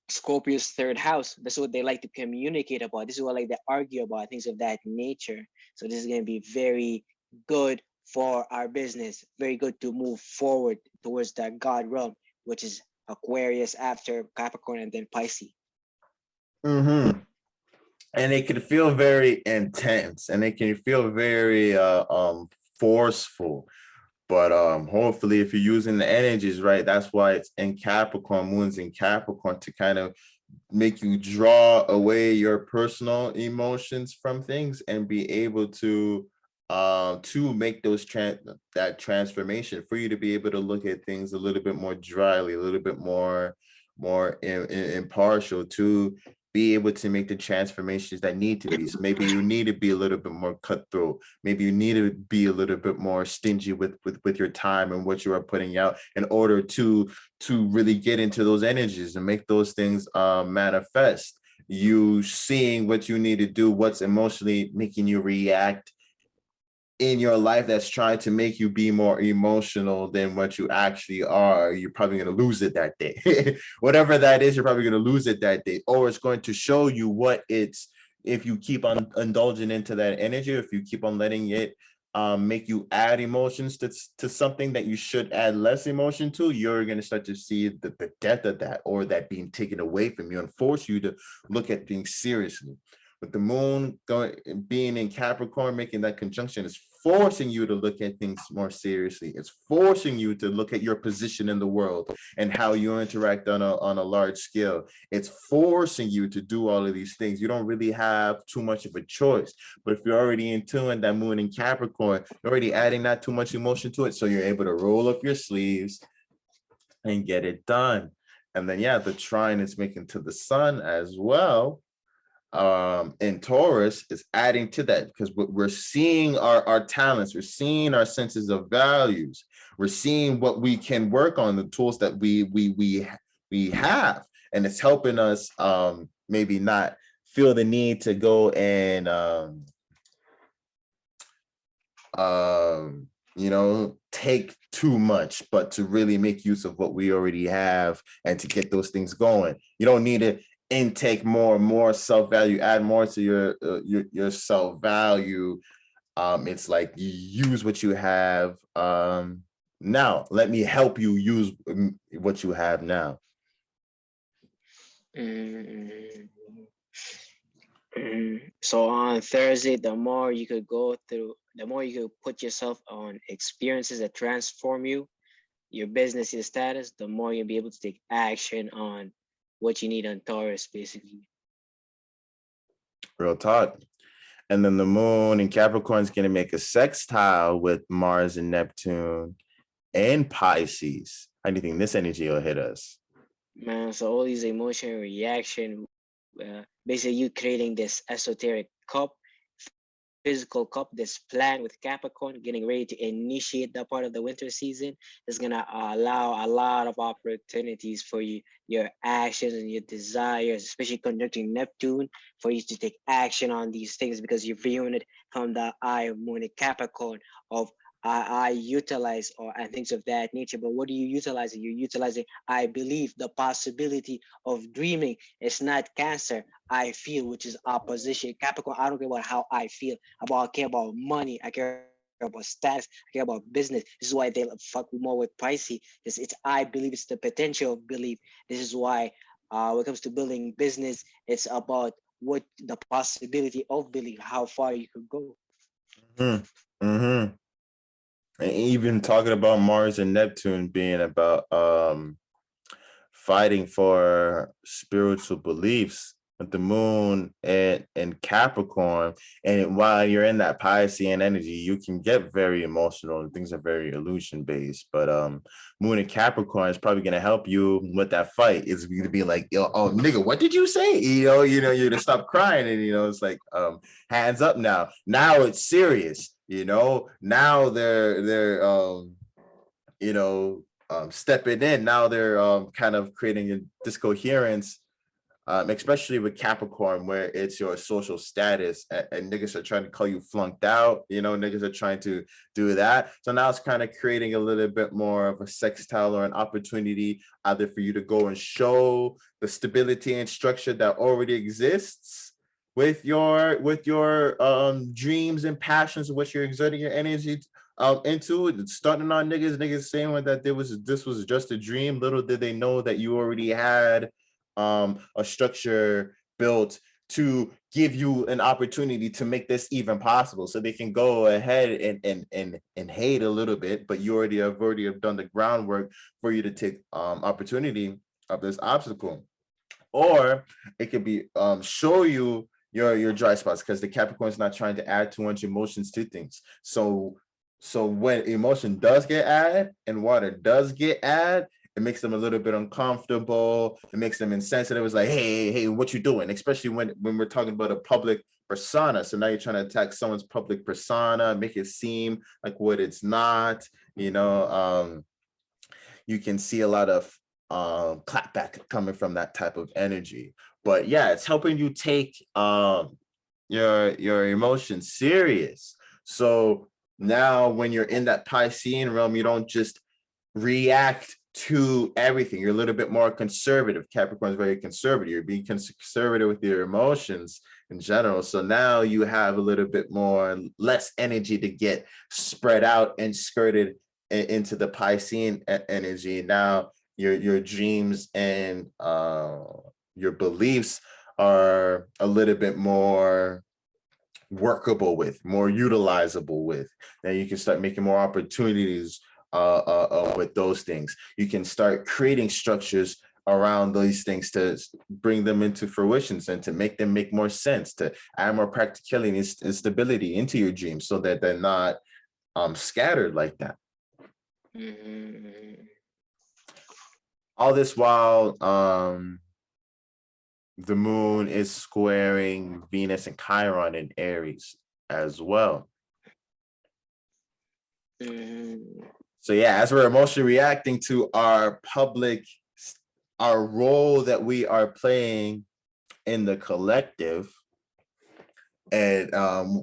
Speaker 2: Scorpio's third house. That's what they like to communicate about. This is what like they argue about, things of that nature. So this is going to be very good for our business. Very good to move forward towards that God realm, which is Aquarius after Capricorn and then Pisces.
Speaker 1: Mm-hmm. And it can feel very intense, and it can feel very forceful. But hopefully, if you're using the energies right, that's why it's in Capricorn, moon's in Capricorn, to kind of make you draw away your personal emotions from things and be able to make that transformation, for you to be able to look at things a little bit more dryly, a little bit more impartial, to be able to make the transformations that need to be. So maybe you need to be a little bit more cutthroat. Maybe you need to be a little bit more stingy with your time and what you are putting out, in order to really get into those energies and make those things manifest. You seeing what you need to do, what's emotionally making you react in your life, that's trying to make you be more emotional than what you actually are, you're probably going to lose it that day. Whatever that is, you're probably going to lose it that day, or it's going to show you what it's, if you keep on indulging into that energy, if you keep on letting it make you add emotions to something that you should add less emotion to, you're going to start to see the death of that, or that being taken away from you, and force you to look at things seriously. But the moon being in Capricorn, making that conjunction, is forcing you to look at things more seriously. It's forcing you to look at your position in the world and how you interact on a large scale. It's forcing you to do all of these things. You don't really have too much of a choice. But if you're already in tune, that moon in Capricorn, you're already adding not too much emotion to it. So you're able to roll up your sleeves and get it done. And then, yeah, the trine is making to the sun as well. In Taurus is adding to that, because we're seeing our talents, we're seeing our senses of values, we're seeing what we can work on, the tools that we have, and it's helping us maybe not feel the need to go and take too much, but to really make use of what we already have and to get those things going. You don't need to intake more self-value, add more to your self-value. It's like you use what you have. Now let me help you use what you have now.
Speaker 2: Mm, So on Thursday, the more you could go through, the more you could put yourself on experiences that transform you, your business, your status, the more you'll be able to take action on what you need on Taurus, basically.
Speaker 1: Real talk. And then the moon in Capricorn is going to make a sextile with Mars and Neptune and Pisces. How do you think this energy will hit us?
Speaker 2: Man, so all these emotional reaction, basically you creating this esoteric cup, physical cup, this plan with Capricorn, getting ready to initiate that part of the winter season is gonna allow a lot of opportunities for you, your actions and your desires, especially conducting Neptune, for you to take action on these things because you're viewing it from the eye of Moon in Capricorn of I utilize or and things of that nature. But what are you utilizing? You're utilizing, I believe, the possibility of dreaming. It's not Cancer, I feel, which is opposition. Capricorn, I don't care about how I feel. I care about money. I care about status. I care about business. This is why they fuck more with Pisces. It's I believe, it's the potential of belief. This is why when it comes to building business, it's about what the possibility of belief, how far you could go.
Speaker 1: Mm-hmm. Mm-hmm. And even talking about Mars and Neptune being about fighting for spiritual beliefs with the moon and Capricorn. And while you're in that Piscean energy, you can get very emotional and things are very illusion based. But moon and Capricorn is probably gonna help you with that fight. It's gonna be like, yo, oh nigga, what did you say? You're to stop crying, and it's like hands up now. Now it's serious, now they're stepping in. Now they're kind of creating a discoherence, especially with Capricorn, where it's your social status, and niggas are trying to call you flunked out. Niggas are trying to do that. So now it's kind of creating a little bit more of a sextile or an opportunity either for you to go and show the stability and structure that already exists with your dreams and passions, what you're exerting your energy into it, starting on niggas saying that this was just a dream. Little did they know that you already had a structure built to give you an opportunity to make this even possible, so they can go ahead and hate a little bit, but you already have done the groundwork for you to take opportunity of this obstacle. Or it could be show you your dry spots, because the Capricorn is not trying to add too much emotions to things. So when emotion does get added and water does get added, it makes them a little bit uncomfortable. It makes them insensitive. It's like, hey, what you doing? Especially when we're talking about a public persona. So now you're trying to attack someone's public persona, make it seem like what it's not. You can see a lot of clapback coming from that type of energy. But yeah, it's helping you take your emotions serious. So now when you're in that Piscean realm, you don't just react to everything. You're a little bit more conservative. Capricorn is very conservative. You're being conservative with your emotions in general. So now you have a little bit less energy to get spread out and skirted into the Piscean energy. Now your dreams and your beliefs are a little bit more workable with, more utilizable with. Then you can start making more opportunities with those things. You can start creating structures around these things to bring them into fruition and to make them make more sense, to add more practicality and stability into your dreams so that they're not scattered like that.
Speaker 2: Mm-hmm.
Speaker 1: All this while the moon is squaring Venus and Chiron in Aries as well.
Speaker 2: Mm-hmm.
Speaker 1: So yeah, as we're emotionally reacting to our role that we are playing in the collective, and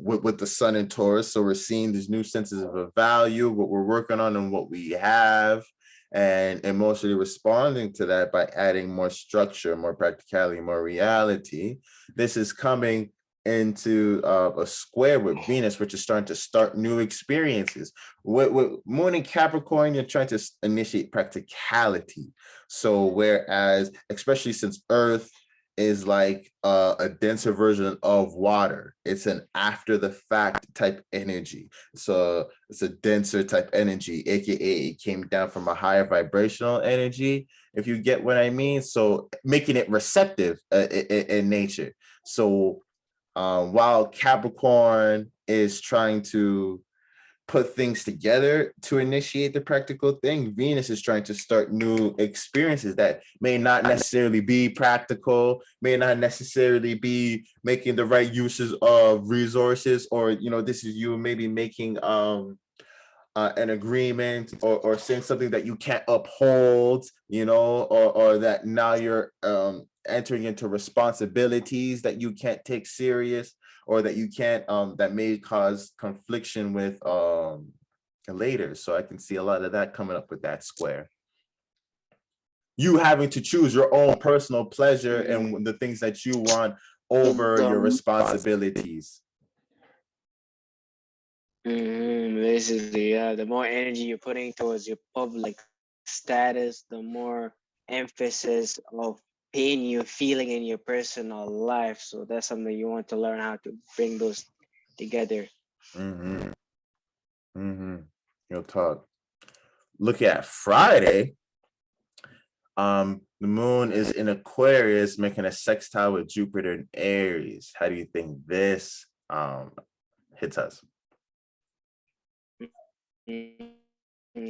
Speaker 1: with the sun in Taurus, so we're seeing these new senses of a value, what we're working on and what we have, and emotionally responding to that by adding more structure, more practicality, more reality. This is coming into a square with Venus, which is starting to start new experiences. With Moon in Capricorn, you're trying to initiate practicality. So whereas, especially since Earth is like a denser version of water, it's an after the fact type energy. So it's a denser type energy, aka it came down from a higher vibrational energy, if you get what I mean. So making it receptive in nature. So while Capricorn is trying to put things together to initiate the practical thing, Venus is trying to start new experiences that may not necessarily be practical, may not necessarily be making the right uses of resources, or this is you maybe making an agreement, or saying something that you can't uphold, or that now you're entering into responsibilities that you can't take serious, or that you can't that may cause confliction with later. So I can see a lot of that coming up with that square. You having to choose your own personal pleasure and the things that you want over your responsibilities.
Speaker 2: Basically, yeah, the more energy you're putting towards your public status, the more emphasis of pain you're feeling in your personal life. So that's something you want to learn how to bring those together.
Speaker 1: Mm-hmm. Mm-hmm. You'll talk. Look at Friday. The moon is in Aquarius, making a sextile with Jupiter in Aries. How do you think this hits us?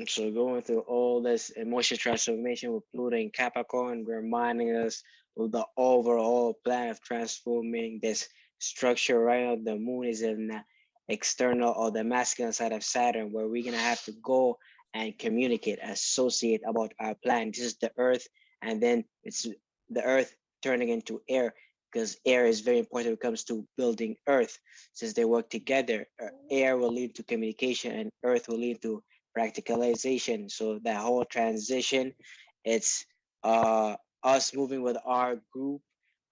Speaker 2: So going through all this emotional transformation with Pluto and Capricorn, reminding us of the overall plan of transforming this structure. Right now, the moon is in the external or the masculine side of Saturn, where we're gonna have to go and communicate, associate about our plan. This is the Earth, and then it's the Earth turning into air, because air is very important when it comes to building Earth. Since they work together, air will lead to communication, and Earth will lead to practicalization. So that whole transition, it's us moving with our group,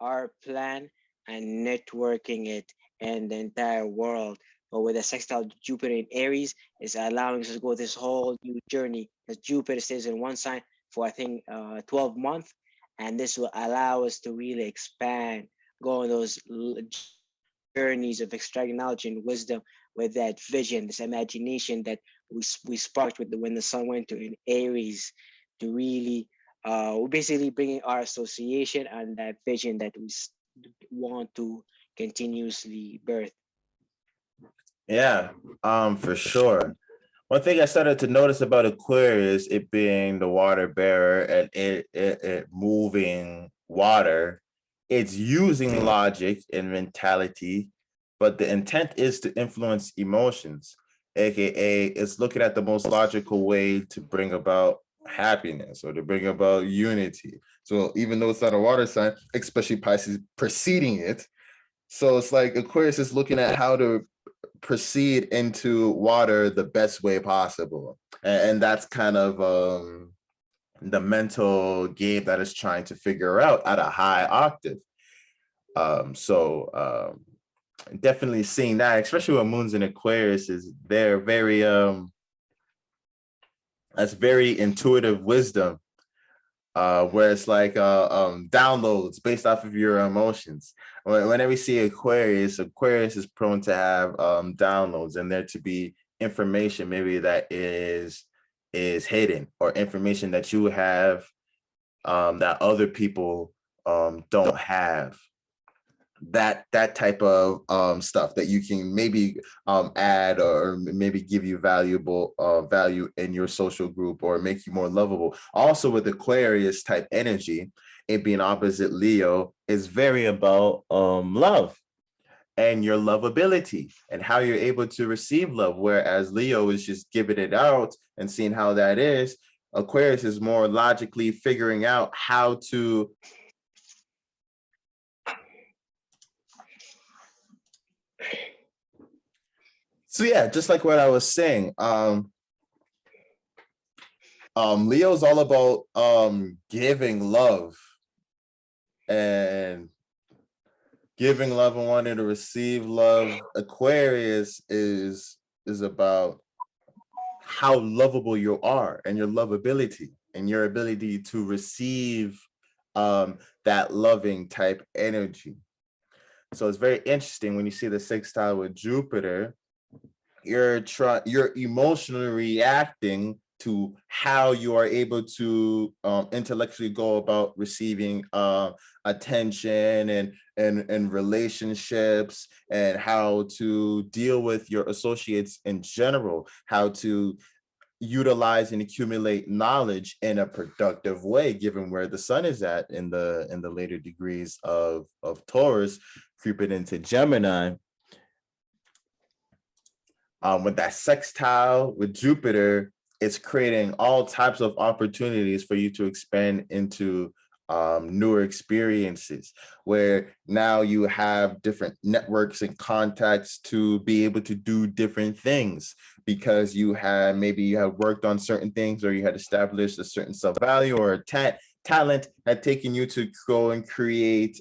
Speaker 2: our plan, and networking it in the entire world. But with the sextile Jupiter in Aries, it's allowing us to go this whole new journey, because Jupiter stays in one sign for I think 12 months, and this will allow us to really expand, go on those journeys of extracting knowledge and wisdom with that vision, this imagination that we sparked with when the sun went to in Aries, to really we're basically bringing our association and that vision that we want to continuously birth.
Speaker 1: Yeah, for sure. One thing I started to notice about Aquarius, it being the water bearer and it moving water, it's using logic and mentality, but the intent is to influence emotions, aka it's looking at the most logical way to bring about happiness or to bring about unity. So even though it's not a water sign, especially Pisces preceding it, so it's like Aquarius is looking at how to proceed into water the best way possible. And that's kind of the mental game that is trying to figure out at a high octave. So definitely seeing that, especially when moons in Aquarius, is they're very that's very intuitive wisdom. where it's like downloads based off of your emotions. Whenever we see Aquarius, Aquarius is prone to have downloads, and there to be information maybe that is hidden, or information that you have that other people don't have. That type of stuff that you can maybe add, or maybe give you valuable value in your social group, or make you more lovable. Also with Aquarius type energy, it being opposite Leo, is very about love and your lovability and how you're able to receive love, whereas Leo is just giving it out and seeing how that is. Aquarius is more logically figuring out how to so yeah, just like what I was saying, Leo's all about giving love and wanting to receive love. Aquarius is about how lovable you are, and your lovability, and your ability to receive that loving type energy. So it's very interesting when you see the sextile with Jupiter. You're emotionally reacting to how you are able to intellectually go about receiving attention and relationships, and how to deal with your associates in general, how to utilize and accumulate knowledge in a productive way, given where the sun is at in the later degrees of Taurus, creeping into Gemini. With that sextile with Jupiter, it's creating all types of opportunities for you to expand into newer experiences, where now you have different networks and contacts to be able to do different things, because you have worked on certain things, or you had established a certain self-value, or a talent had taken you to go and create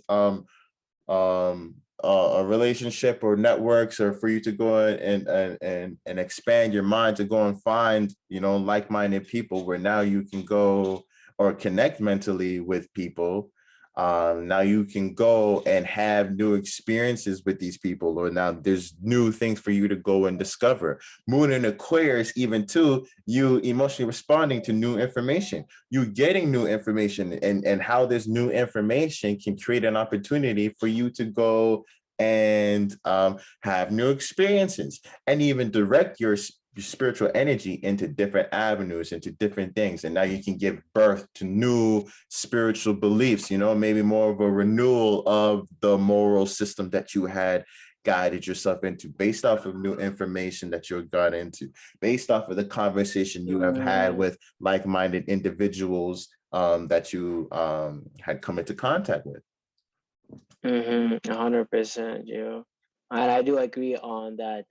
Speaker 1: a relationship or networks, or for you to go and expand your mind, to go and find like-minded people, where now you can go or connect mentally with people. Now you can go and have new experiences with these people, or now there's new things for you to go and discover. Moon in Aquarius, even too, you emotionally responding to new information, you getting new information, and how this new information can create an opportunity for you to go and have new experiences, and even direct your spiritual energy into different avenues, into different things. And now you can give birth to new spiritual beliefs, maybe more of a renewal of the moral system that you had guided yourself into, based off of new information that you got into, based off of the conversation you have had with like-minded individuals that you had come into contact with.
Speaker 2: 100%, and I do agree on that.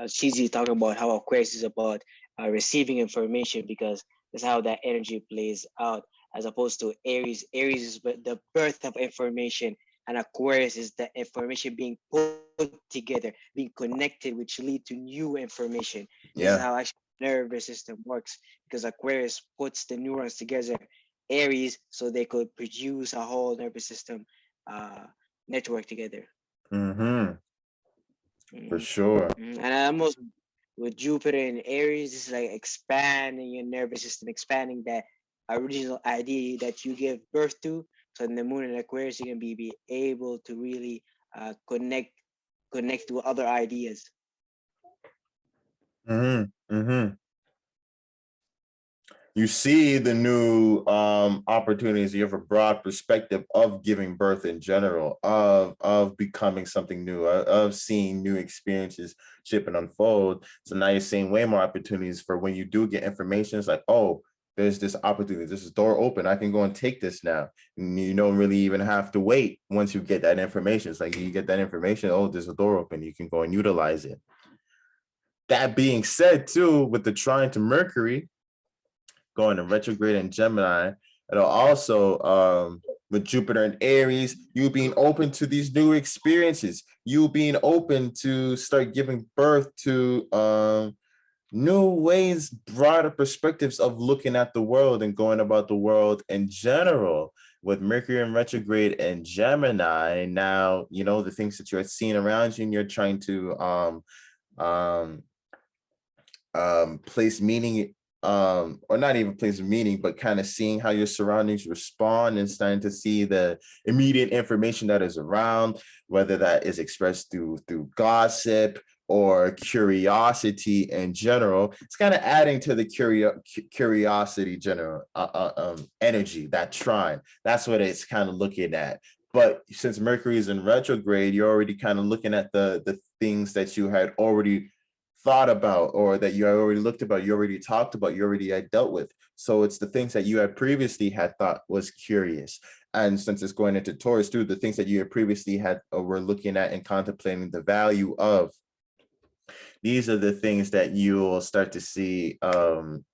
Speaker 2: Shizi talking about how Aquarius is about receiving information, because that's how that energy plays out, as opposed to Aries. Aries is the birth of information, and Aquarius is the information being put together, being connected, which lead to new information. This is how actually nervous system works, because Aquarius puts the neurons together, Aries, so they could produce a whole nervous system network together.
Speaker 1: For sure.
Speaker 2: And almost with Jupiter and Aries, it's like expanding your nervous system, expanding that original idea that you give birth to. So in the Moon and Aquarius, you can be able to really connect to other ideas.
Speaker 1: You see the new opportunities. You have a broad perspective of giving birth in general, of becoming something new, of seeing new experiences ship and unfold. So now you're seeing way more opportunities for when you do get information. It's like, oh, there's this opportunity, this is door open, I can go and take this now. And you don't really even have to wait. Once you get that information, it's like you get that information, oh, there's a door open, you can go and utilize it. That being said, too, with the trine to Mercury going to retrograde in Gemini, it'll also with Jupiter and Aries, you being open to these new experiences, you being open to start giving birth to new ways, broader perspectives of looking at the world and going about the world in general. With Mercury in retrograde and Gemini, now you know the things that you're seeing around you, and you're trying to um place meaning, or not even place meaning, but kind of seeing how your surroundings respond and starting to see the immediate information that is around, whether that is expressed through gossip or curiosity in general. It's kind of adding to the curiosity general energy, that trine. That's what it's kind of looking at. But since Mercury is in retrograde, you're already kind of looking at the things that you had already thought about, or that you already looked about, you already talked about, you already had dealt with. So it's the things that you had previously had thought was curious. And since it's going into Taurus too, the things that you had previously had or were looking at and contemplating the value of, these are the things that you will start to see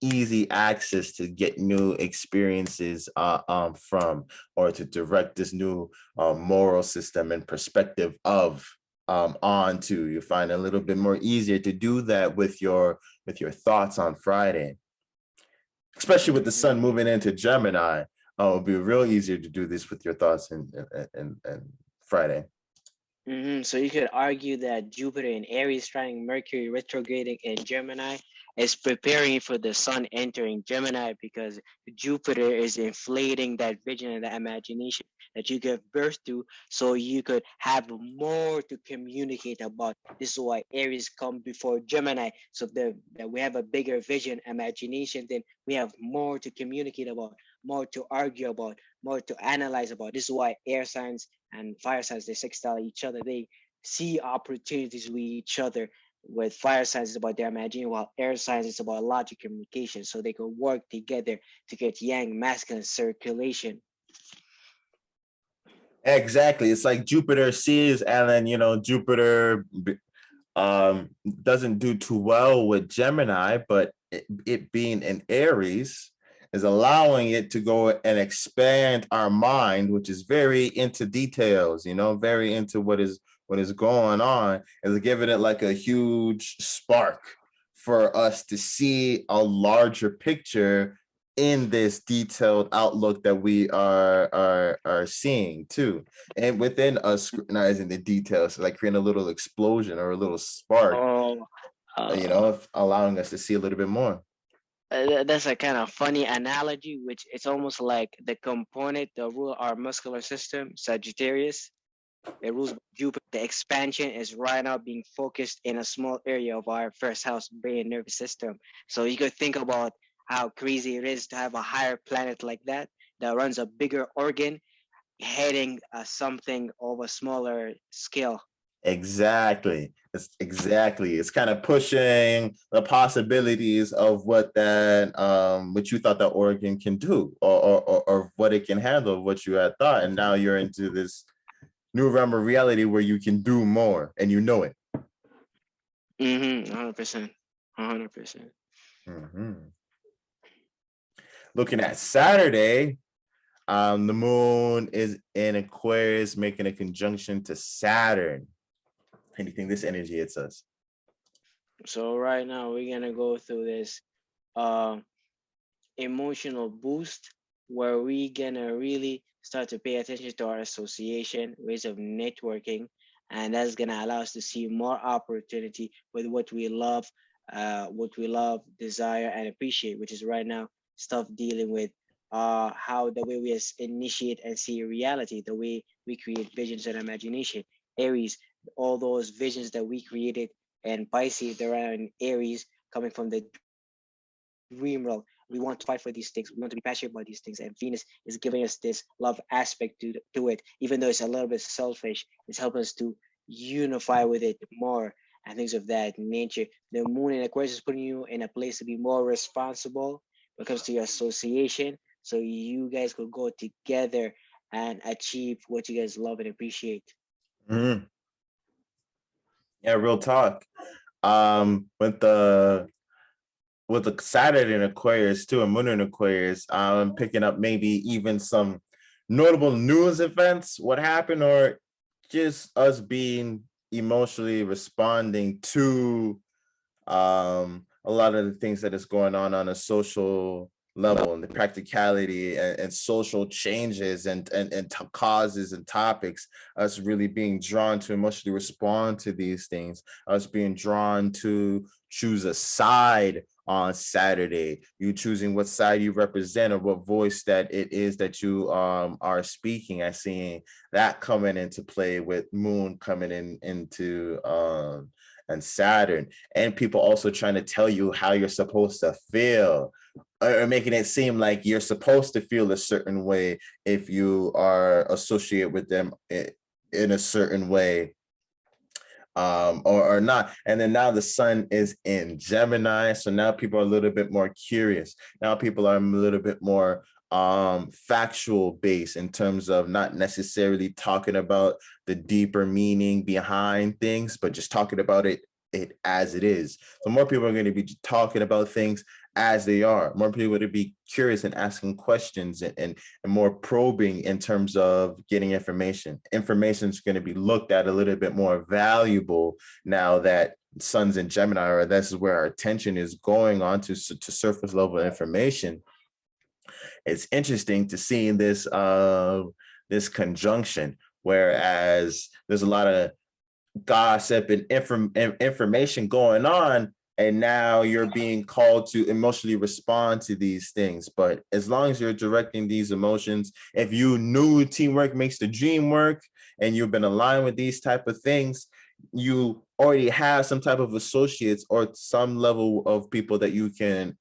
Speaker 1: easy access to get new experiences from, or to direct this new moral system and perspective of onto. You find a little bit more easier to do that with your thoughts on Friday, especially with the sun
Speaker 2: Mm-hmm.
Speaker 1: moving into Gemini. It'll be real easier to do this with your thoughts and Friday.
Speaker 2: So you could argue that Jupiter in Aries trying Mercury retrograding in Gemini is preparing for the Sun entering Gemini, because Jupiter is inflating that vision and the imagination that you give birth to, so you could have more to communicate about. This is why Aries come before Gemini, so that we have a bigger vision, imagination, then we have more to communicate about, more to argue about, more to analyze about. This is why air signs and fire signs, they sextile each other. They see opportunities with each other. With fire signs, it's about their imagination, while air signs, it's about logic communication. So they can work together to get yang masculine circulation.
Speaker 1: Exactly. It's like Jupiter sees, and then Jupiter doesn't do too well with Gemini, but it being in Aries is allowing it to go and expand our mind, which is very into details, very into what is going on, is giving it like a huge spark for us to see a larger picture in this detailed outlook that we are seeing too, and within us scrutinizing the details, like creating a little explosion or a little spark,
Speaker 2: Oh, uh,
Speaker 1: allowing us to see a little bit more.
Speaker 2: that's a kind of funny analogy, which it's almost like the component that rule our muscular system, Sagittarius. It rules by Jupiter. The expansion is right now being focused in a small area of our first house, brain nervous system. So you could think about how crazy it is to have a higher planet like that runs a bigger organ heading something of a smaller scale.
Speaker 1: It's kind of pushing the possibilities of what you thought that organ can do, or what it can handle, what you had thought, and now you're into this new realm of reality where you can do more, and you know it.
Speaker 2: 100%. 100%.
Speaker 1: Mhm. Looking at Saturday, the moon is in Aquarius, making a conjunction to Saturn. Anything this energy hits us.
Speaker 2: So right now we're gonna go through this uh, emotional boost where we gonna really start to pay attention to our association, ways of networking, and that's gonna allow us to see more opportunity with what we love, desire, and appreciate, which is right now stuff dealing with how the way we initiate and see reality, the way we create visions and imagination. Aries, all those visions that we created, and Pisces, they're in Aries, coming from the dream world. We want to fight for these things. We want to be passionate about these things. And Venus is giving us this love aspect to it, even though it's a little bit selfish. It's helping us to unify with it more and things of that nature. The moon in Aquarius is putting you in a place to be more responsible when it comes to your association. So you guys could go together and achieve what you guys love and appreciate.
Speaker 1: Mhm. Yeah, real talk. With the Saturn in Aquarius too, and Moon in Aquarius, I'm picking up maybe even some notable news events, what happened, or just us being emotionally responding to a lot of the things that is going on a social level, and the practicality and social changes and causes and topics, us really being drawn to emotionally respond to these things, us being drawn to choose a side on Saturday, you choosing what side you represent or what voice that it is that you are speaking. I seen that coming into play with Moon coming into and Saturn, and people also trying to tell you how you're supposed to feel, or making it seem like you're supposed to feel a certain way if you are associated with them in a certain way, or not. And then now the sun is in Gemini, so now people are a little bit more curious. Now people are a little bit more factual based, in terms of not necessarily talking about the deeper meaning behind things, but just talking about it as it is. So more people are going to be talking about things as they are. More people to be curious and asking questions, and more probing in terms of getting information. Information is going to be looked at a little bit more valuable now that sun's in Gemini, or this is where our attention is going on to surface level information. It's interesting to see this this conjunction, whereas there's a lot of gossip and information going on, and now you're being called to emotionally respond to these things. But as long as you're directing these emotions, if you knew teamwork makes the dream work, and you've been aligned with these type of things, you already have some type of associates or some level of people that you can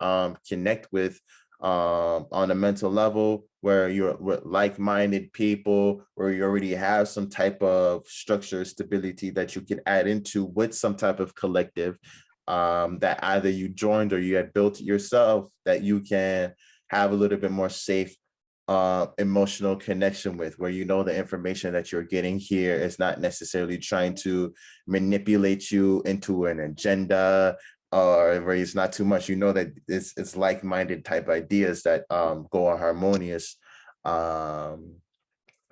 Speaker 1: connect with on a mental level, where you're with like-minded people, where you already have some type of structure or stability that you can add into with some type of collective that either you joined or you had built yourself, that you can have a little bit more safe emotional connection with, where you know the information that you're getting here is not necessarily trying to manipulate you into an agenda, or where it's not too much. You know that it's like-minded type ideas that go on harmonious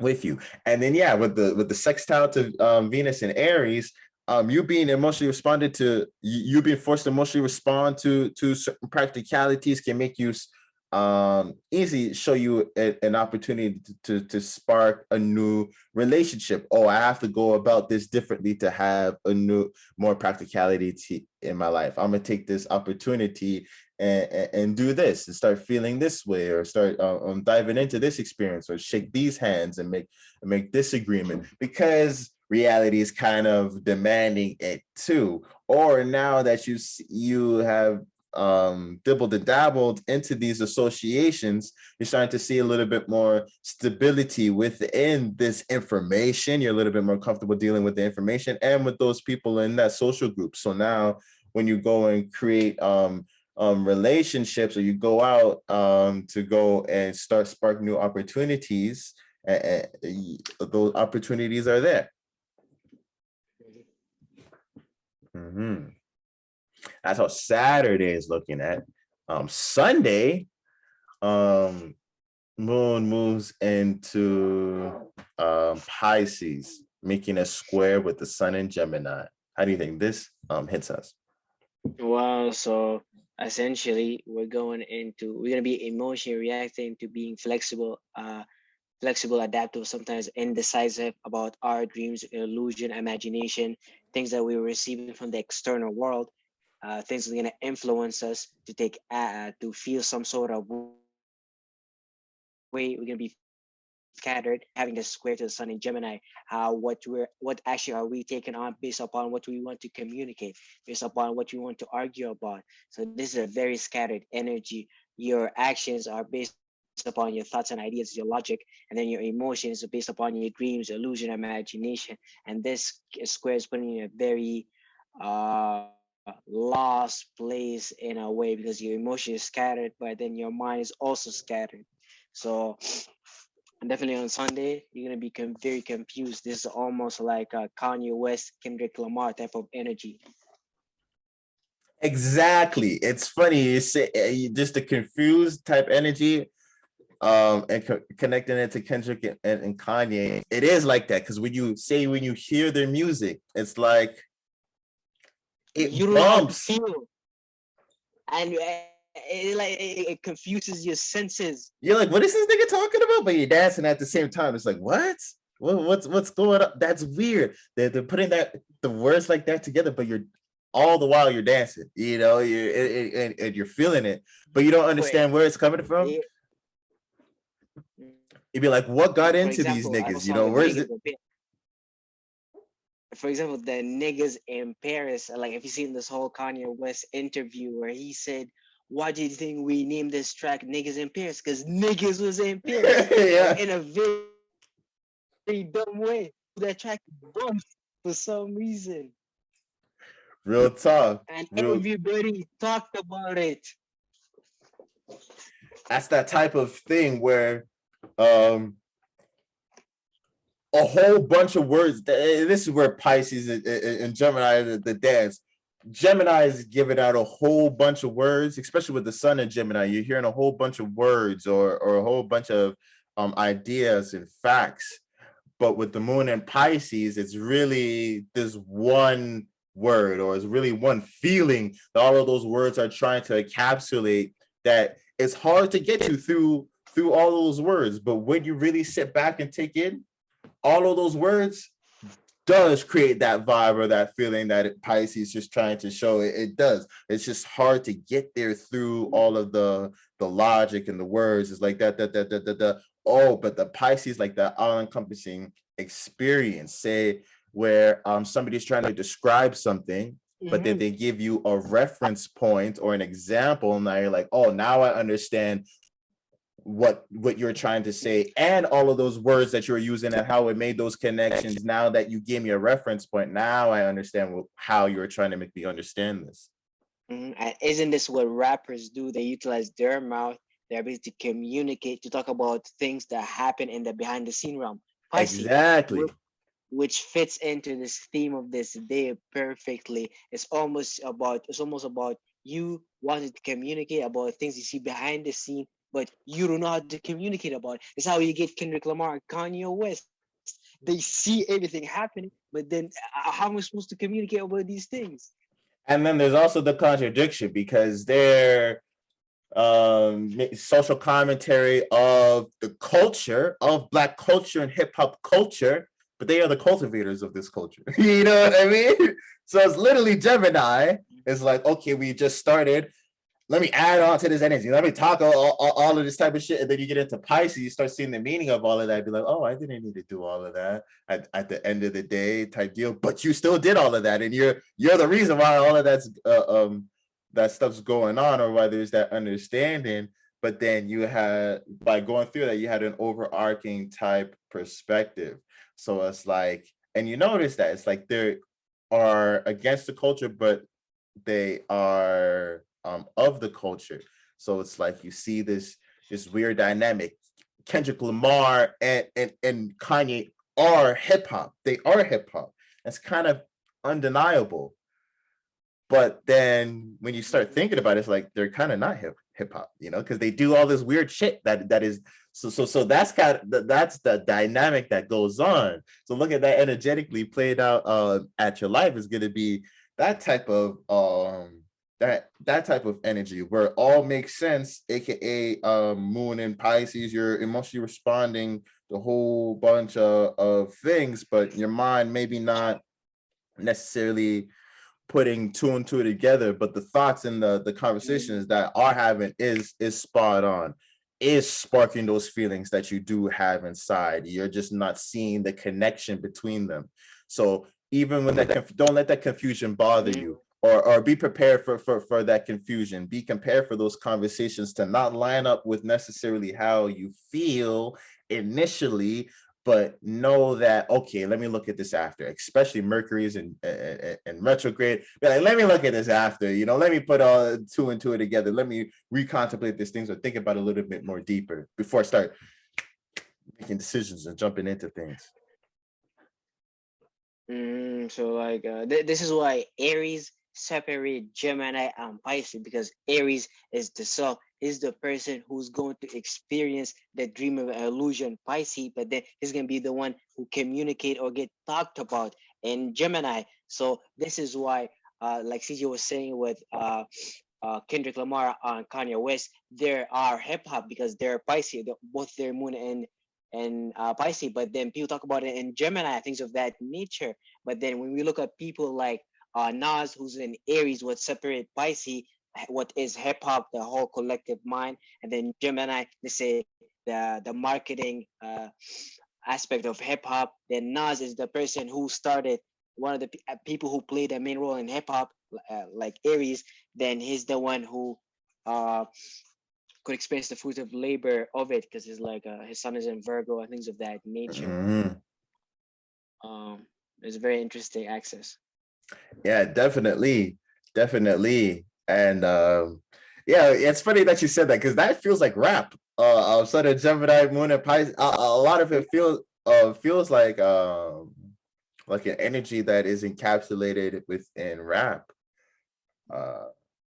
Speaker 1: with you. And then yeah, with the sextile to Venus and Aries, you being emotionally responded to, you being forced to emotionally respond to certain practicalities can make you easy show you an opportunity to spark a new relationship. Oh, I have to go about this differently to have a new, more practicality in my life. I'm gonna take this opportunity and do this, and start feeling this way, or start diving into this experience, or shake these hands and make this agreement, because reality is kind of demanding it too. Or now that you have dibbled and dabbled into these associations, you're starting to see a little bit more stability within this information. You're a little bit more comfortable dealing with the information and with those people in that social group. So now when you go and create relationships, or you go out to go and start spark new opportunities, those opportunities are there. Mm-hmm. That's how Saturday is looking at. Sunday, Moon moves into Pisces, making a square with the Sun in Gemini. How do you think this hits us?
Speaker 2: Wow, so essentially we're gonna be emotionally reacting to being flexible, adaptable, sometimes indecisive about our dreams, illusion, imagination, things that we were receiving from the external world, things that are gonna influence us to to feel some sort of way. We're gonna be scattered, having the square to the sun in Gemini. What actually are we taking on based upon what we want to communicate, based upon what we want to argue about. So this is a very scattered energy. Your actions are based upon your thoughts and ideas, your logic, and then your emotions are based upon your dreams, illusion, imagination. And this square is putting you in a very lost place in a way, because your emotion is scattered, but then your mind is also scattered. So and definitely on Sunday, you're gonna be very confused. This is almost like a Kanye West, Kendrick Lamar type of energy.
Speaker 1: Exactly. It's funny. You say just the confused type energy, and connecting it to Kendrick and Kanye. It is like that, because when you hear their music, it's like it
Speaker 2: You don't know how to
Speaker 1: bumps.
Speaker 2: feel. and it confuses your senses.
Speaker 1: You're like, what is this nigga talking about? But you're dancing at the same time. It's like, what? What's going on? That's weird. They're putting the words like that together, but you're all the while you're dancing. You know, and you're feeling it, but you don't
Speaker 2: For
Speaker 1: understand where it's coming from.
Speaker 2: eh,
Speaker 1: You'd be like, what got
Speaker 2: for
Speaker 1: into these
Speaker 2: example, I
Speaker 1: niggas?
Speaker 2: was
Speaker 1: You know,
Speaker 2: talking
Speaker 1: where's
Speaker 2: niggas
Speaker 1: it?
Speaker 2: for example, the niggas in Paris, like if you seen this whole Kanye West interview where he said, "Why do you think we named this track Niggas in Paris? Because niggas was in Paris."
Speaker 1: Yeah,
Speaker 2: In a very dumb way. That track bumps for some reason.
Speaker 1: real talk.
Speaker 2: And
Speaker 1: Real.
Speaker 2: everybody talked about it.
Speaker 1: That's that type of thing where um a whole bunch of words. This is where Pisces and Gemini the dance. Gemini is giving out a whole bunch of words, especially with the sun in Gemini. You're hearing a whole bunch of words or a whole bunch of ideas and facts. But with the moon in Pisces, it's really this one word, or it's really one feeling that all of those words are trying to encapsulate, that it's hard to get to through all those words. But when you really sit back and take in all of those words, does create that vibe or that feeling that Pisces is trying to show. It does. It's just hard to get there through all of the logic and the words. It's like that. Oh, but the Pisces, like that all-encompassing experience, say where somebody's trying to describe something, but then
Speaker 2: Mhm.
Speaker 1: they give you a reference point or an example, and now you're like, oh, now I understand what you're trying to say, and all of those words that you're using and how it made those connections. Now that you gave me a reference point, now I understand how you're trying to make me understand this.
Speaker 2: And isn't this what rappers do? They utilize their mouth, their ability to communicate, to talk about things that happen in the behind the scene realm. Pisces,
Speaker 1: Exactly.
Speaker 2: which fits into this theme of this day perfectly. It's almost about you wanting to communicate about things you see behind the scene, but you don't know how to communicate about it. It's how you get Kendrick Lamar and Kanye West. They see everything happening, but then how am I supposed to communicate about these things?
Speaker 1: And then there's also the contradiction, because they're social commentary of the culture of Black culture and hip hop culture, but they are the cultivators of this culture. You know what I mean? So it's literally Gemini. It's like, okay, we just started. Let me add on to this energy. Let me talk all of this type of shit. And then you get into Pisces, you start seeing the meaning of all of that. Be like, oh, I didn't need to do all of that at the end of the day type deal. But you still did all of that. And you're the reason why all of that stuff's going on, or why there's that understanding. But then you had, by going through that, you had an overarching type perspective. So it's like, and you notice that it's like they are against the culture, but they are of the culture. So it's like you see this weird dynamic. Kendrick Lamar and Kanye are hip hop. They are hip hop. That's kind of undeniable. But then when you start thinking about it, it's like they're kind of not hip hop, you know, because they do all this weird shit that is so that's that's the dynamic that goes on. So look at that energetically played out at your life is going to be that type of that type of energy where it all makes sense, aka moon and Pisces. You're emotionally responding to a whole bunch of things, but your mind maybe not necessarily putting two and two together, but the thoughts and the conversations that are having is spot on, is sparking those feelings that you do have inside. You're just not seeing the connection between them. So even when don't let that confusion bother you, or be prepared for that confusion. Be prepared for those conversations to not line up with necessarily how you feel initially, but know that, okay, let me look at this after, especially Mercury's in retrograde. Like, let me look at this after, you know, let me put all two and two together. Let me recontemplate these things or think about it a little bit more deeper before I start making decisions and jumping into things.
Speaker 2: So like this is why Aries separate Gemini and Pisces, because Aries is the soul, is the person who's going to experience the dream of illusion. Pisces, but then he's gonna be the one who communicate or get talked about in Gemini. So this is why, like CJ was saying with Kendrick Lamar on Kanye West, there are hip hop because they're Pisces, both their moon and Pisces. But then people talk about it in Gemini, things of that nature. But then when we look at people like Nas, who's in Aries, what separate Pisces, what is hip hop, the whole collective mind, and then Gemini, they say the marketing aspect of hip hop. Then Nas is the person who started one of the people who played a main role in hip hop, like Aries. Then he's the one who uh, could experience the fruit of labor of it because he's like his son is in Virgo and things of that nature.
Speaker 1: Mhm.
Speaker 2: It's a very interesting access.
Speaker 1: Yeah, definitely, definitely, and yeah, it's funny that you said that because that feels like rap. Sort of Gemini, Moon, and Pisces. A lot of it feels like an energy that is encapsulated within rap. Uh,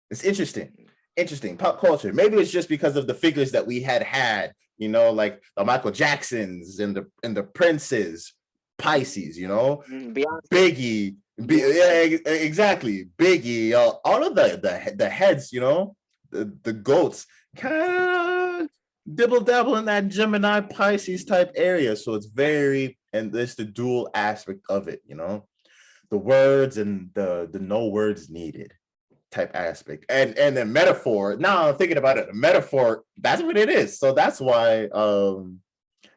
Speaker 1: it's interesting pop culture. Maybe it's just because of the figures that we had, like the Michael Jacksons and the Princes, Pisces,
Speaker 2: Beyonce,
Speaker 1: Biggie,
Speaker 2: Beyonce.
Speaker 1: yeah, exactly, Biggie, all of the heads, the goats, kind of dibble dabble in that Gemini Pisces type area. So it's and there's the dual aspect of it, the words and the no words needed type aspect, and the metaphor. Now I'm thinking about it, the metaphor, that's what it is. So that's why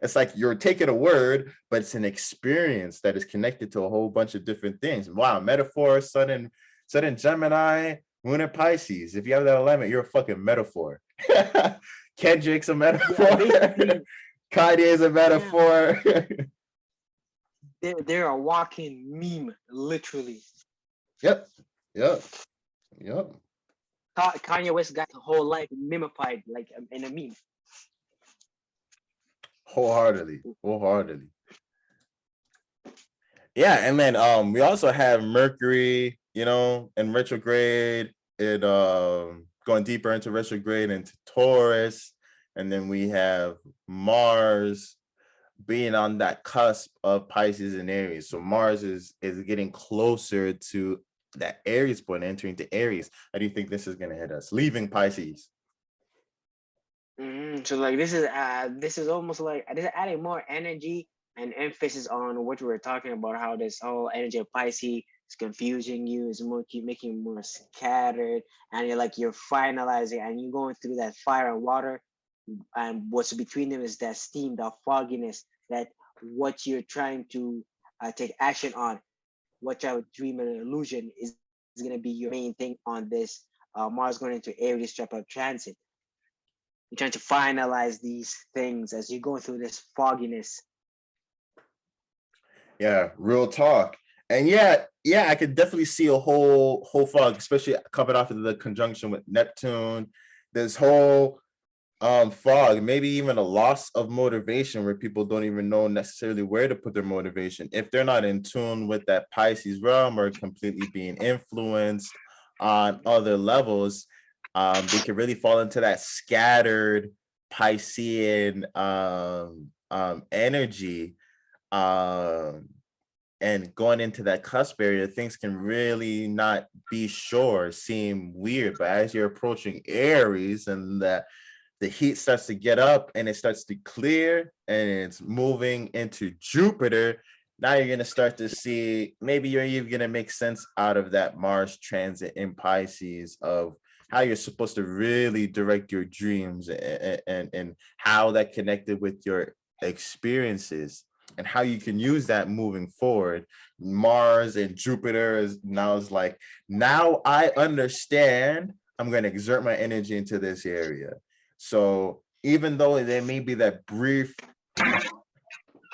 Speaker 1: it's like you're taking a word, but it's an experience that is connected to a whole bunch of different things. Wow, metaphor, sun in Gemini, Moon in Pisces. If you have that alignment, you're a fucking metaphor. Kendrick's a metaphor.
Speaker 2: Yeah, basically,
Speaker 1: Kanye is a
Speaker 2: yeah,
Speaker 1: metaphor.
Speaker 2: they're a walking meme, literally.
Speaker 1: Yep, yep, yep.
Speaker 2: Kanye West got the whole life mimified like in a meme.
Speaker 1: Wholeheartedly. Yeah, and then we also have Mercury, in retrograde, it going deeper into retrograde into Taurus, and then we have Mars being on that cusp of Pisces and Aries. So Mars is getting closer to that Aries point, entering to Aries. How do you think this is going to hit us, leaving Pisces?
Speaker 2: So like this is almost like this is adding more energy and emphasis on what we were talking about, how this whole energy of Pisces is confusing you, is more keep making you more scattered, and you're finalizing and you're going through that fire and water, and what's between them is that steam, that fogginess, that what you're trying to take action on, what your dream and illusion is going to be your main thing on this Mars going into Aries type of transit. You're trying to finalize these things as you're going through this fogginess.
Speaker 1: Yeah, real talk. And I could definitely see a whole fog, especially coming off of the conjunction with Neptune. This whole fog, maybe even a loss of motivation where people don't even know necessarily where to put their motivation if they're not in tune with that Pisces realm or completely being influenced on other levels. They can really fall into that scattered Piscean energy, and going into that cusp area, things can really not be sure, seem weird. But as you're approaching Aries and the heat starts to get up and it starts to clear and it's moving into Jupiter, now you're going to start to see, maybe you're even going to make sense out of that Mars transit in Pisces of how you're supposed to really direct your dreams, and how that connected with your experiences and how you can use that moving forward. Mars and Jupiter is like, now I understand, I'm going to exert my energy into this area. So even though there may be that brief,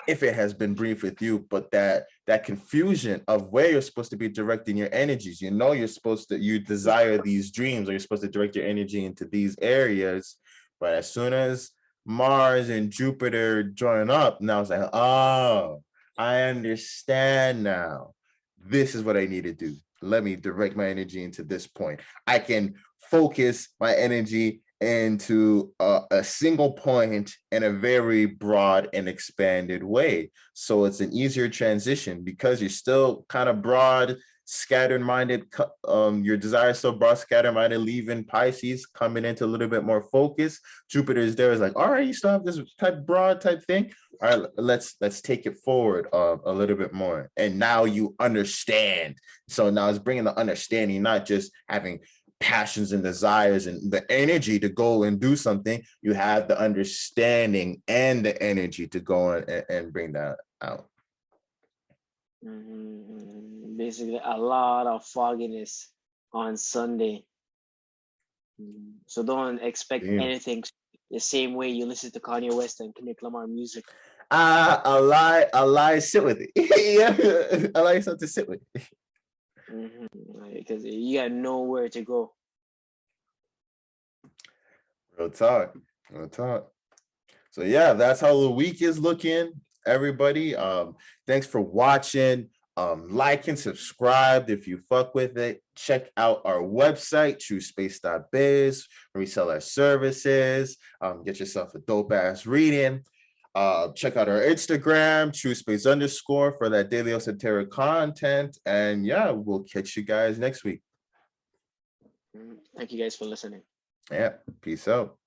Speaker 1: if it has been brief with you, but that confusion of where you're supposed to be directing your energies, you desire these dreams, or you're supposed to direct your energy into these areas. But as soon as Mars and Jupiter join up, now it's like, oh, I understand now. This is what I need to do. Let me direct my energy into this point. I can focus my energy into a single point in a very broad and expanded way. So it's an easier transition because you're still kind of broad scattered-minded, your desire still brought scattered-minded, leaving Pisces, coming into a little bit more focus. Jupiter is there, is like, all right, you still have this type broad type thing. All right, let's take it forward a little bit more. And now you understand. So now it's bringing the understanding, not just having passions and desires and the energy to go and do something. You have the understanding and the energy to go and bring that out.
Speaker 2: Basically, a lot of fogginess on Sunday. So don't expect anything the same way you listen to Kanye West and Kendrick Lamar music.
Speaker 1: I lie, sit with it. Yeah, I like something to sit with.
Speaker 2: Because you got nowhere to go.
Speaker 1: Real talk. So yeah, that's how the week is looking, everybody. Thanks for watching. Like and subscribe if you fuck with it. Check out our website, truspace.biz, where we sell our services. Get yourself a dope ass reading. Check out our Instagram, Truspace_ for that daily esoteric content. And yeah, we'll catch you guys next week.
Speaker 2: Thank you guys for listening.
Speaker 1: Yeah, peace out.